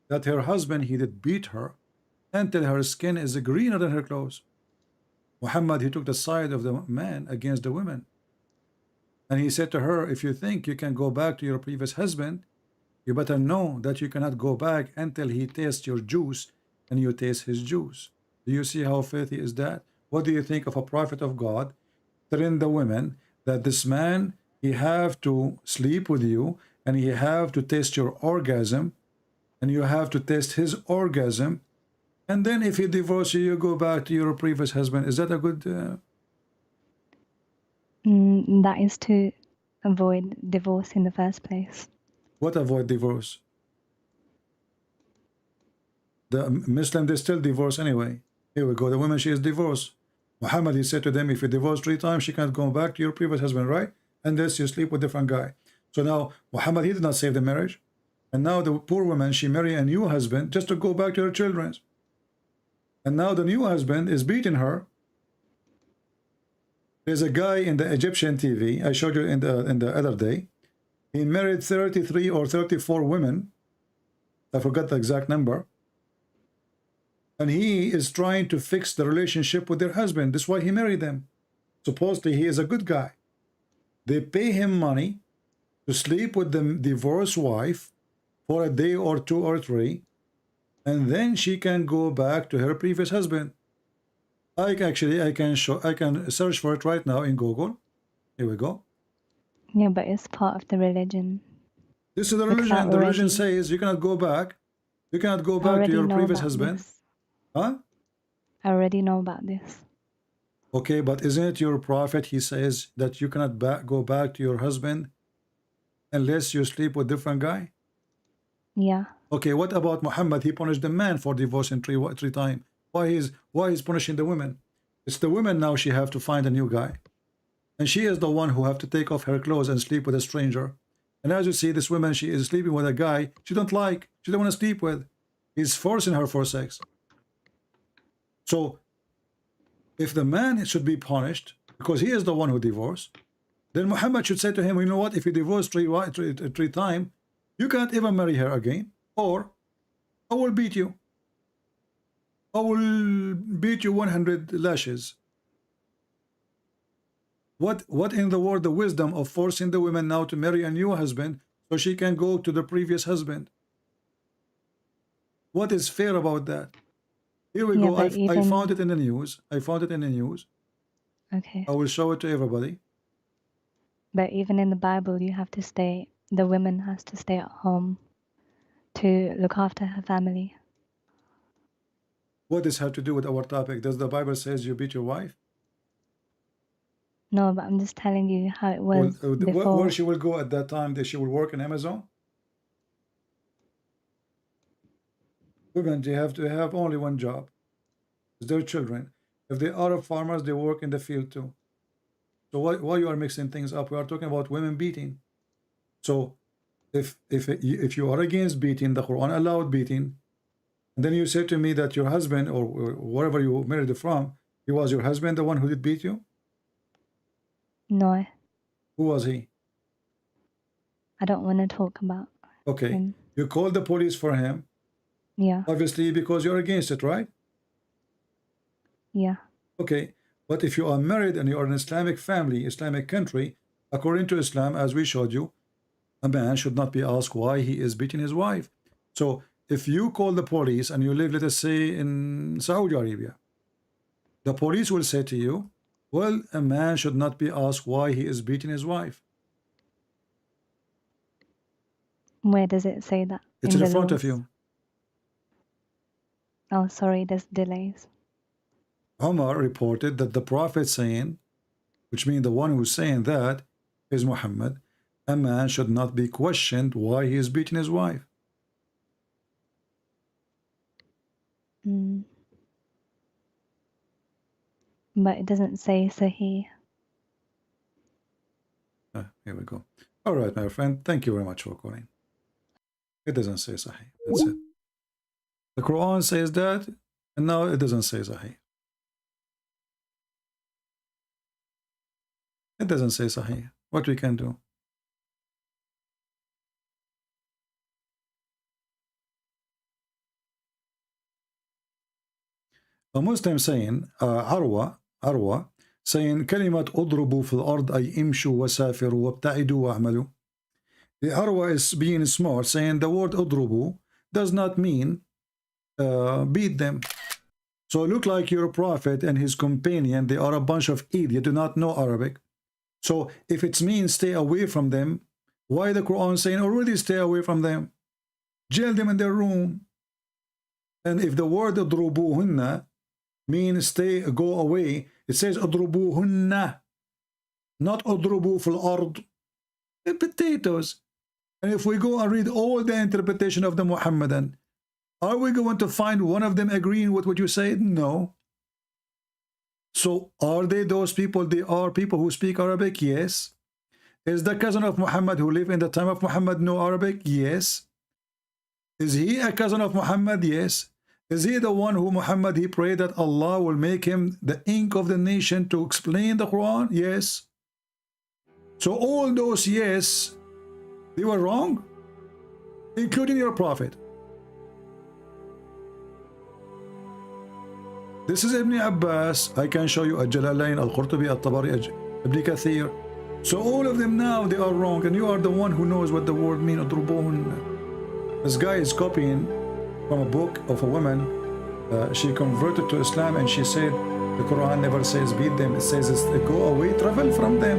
that her husband, he did beat her until her skin is greener than her clothes. Muhammad, he took the side of the man against the women. And he said to her, if you think you can go back to your previous husband, you better know that you cannot go back until he tastes your juice and you taste his juice. Do you see how filthy is that? What do you think of a prophet of God telling the women that this man, he have to sleep with you and he have to taste your orgasm and you have to taste his orgasm, and then if he divorces you, you go back to your previous husband? Is that a good... That is to avoid divorce in the first place. What avoid divorce? The Muslim, they still divorce anyway. Here we go. The woman, she is divorced. Muhammad, he said to them, if you divorce 3 times, she can't go back to your previous husband, right? Unless you sleep with a different guy. So now, Muhammad, he did not save the marriage. And now the poor woman, she married a new husband just to go back to her children. And now the new husband is beating her. There's a guy in the Egyptian TV, I showed you in the other day. He married 33 or 34 women. I forgot the exact number. And he is trying to fix the relationship with their husband. That's why he married them. Supposedly he is a good guy. They pay him money to sleep with the divorced wife for a day or 2 or 3, and then she can go back to her previous husband. I can search for it right now in Google. Here we go. Yeah, but it's part of the religion. This is the religion. The religion says you cannot go back. You cannot go back to your previous husband. This. Huh? I already know about this. Okay, but isn't it your prophet? He says that you cannot go back to your husband unless you sleep with a different guy. Yeah. Okay, what about Muhammad? He punished the man for divorcing three times. Why he's punishing the women? It's the women now, she have to find a new guy. And she is the one who have to take off her clothes and sleep with a stranger. And as you see, this woman, she is sleeping with a guy she don't like, she don't want to sleep with. He's forcing her for sex. So if the man should be punished because he is the one who divorced, then Muhammad should say to him, you know what, if you divorce three times, you can't ever marry her again, or I will beat you. I will beat you 100 lashes. What in the world the wisdom of forcing the women now to marry a new husband so she can go to the previous husband? What is fair about that? Here we go. I found it in the news. I found it in the news. Okay. I will show it to everybody. But even in the Bible, you have to stay, the woman has to stay at home to look after her family. What does have to do with our topic? Does the Bible says you beat your wife? No, but I'm just telling you how it was before. Where she will go at that time, that she will work in Amazon? Women, they have to have only one job. It's their children. If they are farmers, they work in the field too. So why you are mixing things up? We are talking about women beating. So if you are against beating, the Quran allowed beating, and then you say to me that your husband or wherever you married from, he was your husband, the one who did beat you? No. Who was he? I don't want to talk about him. You called the police for him. Yeah. Obviously because you're against it, right? Yeah. Okay. But if you are married and you are in an Islamic family, Islamic country, according to Islam, as we showed you, a man should not be asked why he is beating his wife. So if you call the police and you live, let us say, in Saudi Arabia, the police will say to you, well, a man should not be asked why he is beating his wife. Where does it say that? It's in front of you. Oh, sorry, there's delays. Umar reported that the Prophet saying, which means the one who's saying that is Muhammad, a man should not be questioned why he is beating his wife. But it doesn't say Sahih. Here we go. All right, my friend. Thank you very much for calling. It doesn't say Sahih. That's it. The Quran says that, and now it doesn't say Sahih. It doesn't say Sahih. What we can do? A Muslim saying, Arwa saying, كلمة اضربوا في الأرض أي امشوا وسافروا وابتعدوا واعملوا. The Arwa is being smart, saying the word اضربوا does not mean beat them. So look like your prophet and his companion, they are a bunch of idiots, do not know Arabic. So if it means stay away from them, why the Quran saying already stay away from them? Jail them in their room. And if the word اضربوهن means go away, it says اضربوهن, not اضربوا في الأرض. The potatoes. And if we go and read all the interpretation of the Muhammadan, are we going to find one of them agreeing with what you said? No. So are they those people? They are people who speak Arabic? Yes. Is the cousin of Muhammad who lived in the time of Muhammad know Arabic? Yes. Is he a cousin of Muhammad? Yes. Is he the one who Muhammad, he prayed that Allah will make him the ink of the nation to explain the Quran? Yes. So all those yes, they were wrong, including your prophet. This is Ibn Abbas. I can show you Al-Jalalain, Al-Qurtubi, Al-Tabari, Ibn Kathir. So all of them now, they are wrong, and you are the one who knows what the word means. This guy is copying from a book of a woman. She converted to Islam and she said the Quran never says beat them. It says go away, travel from them.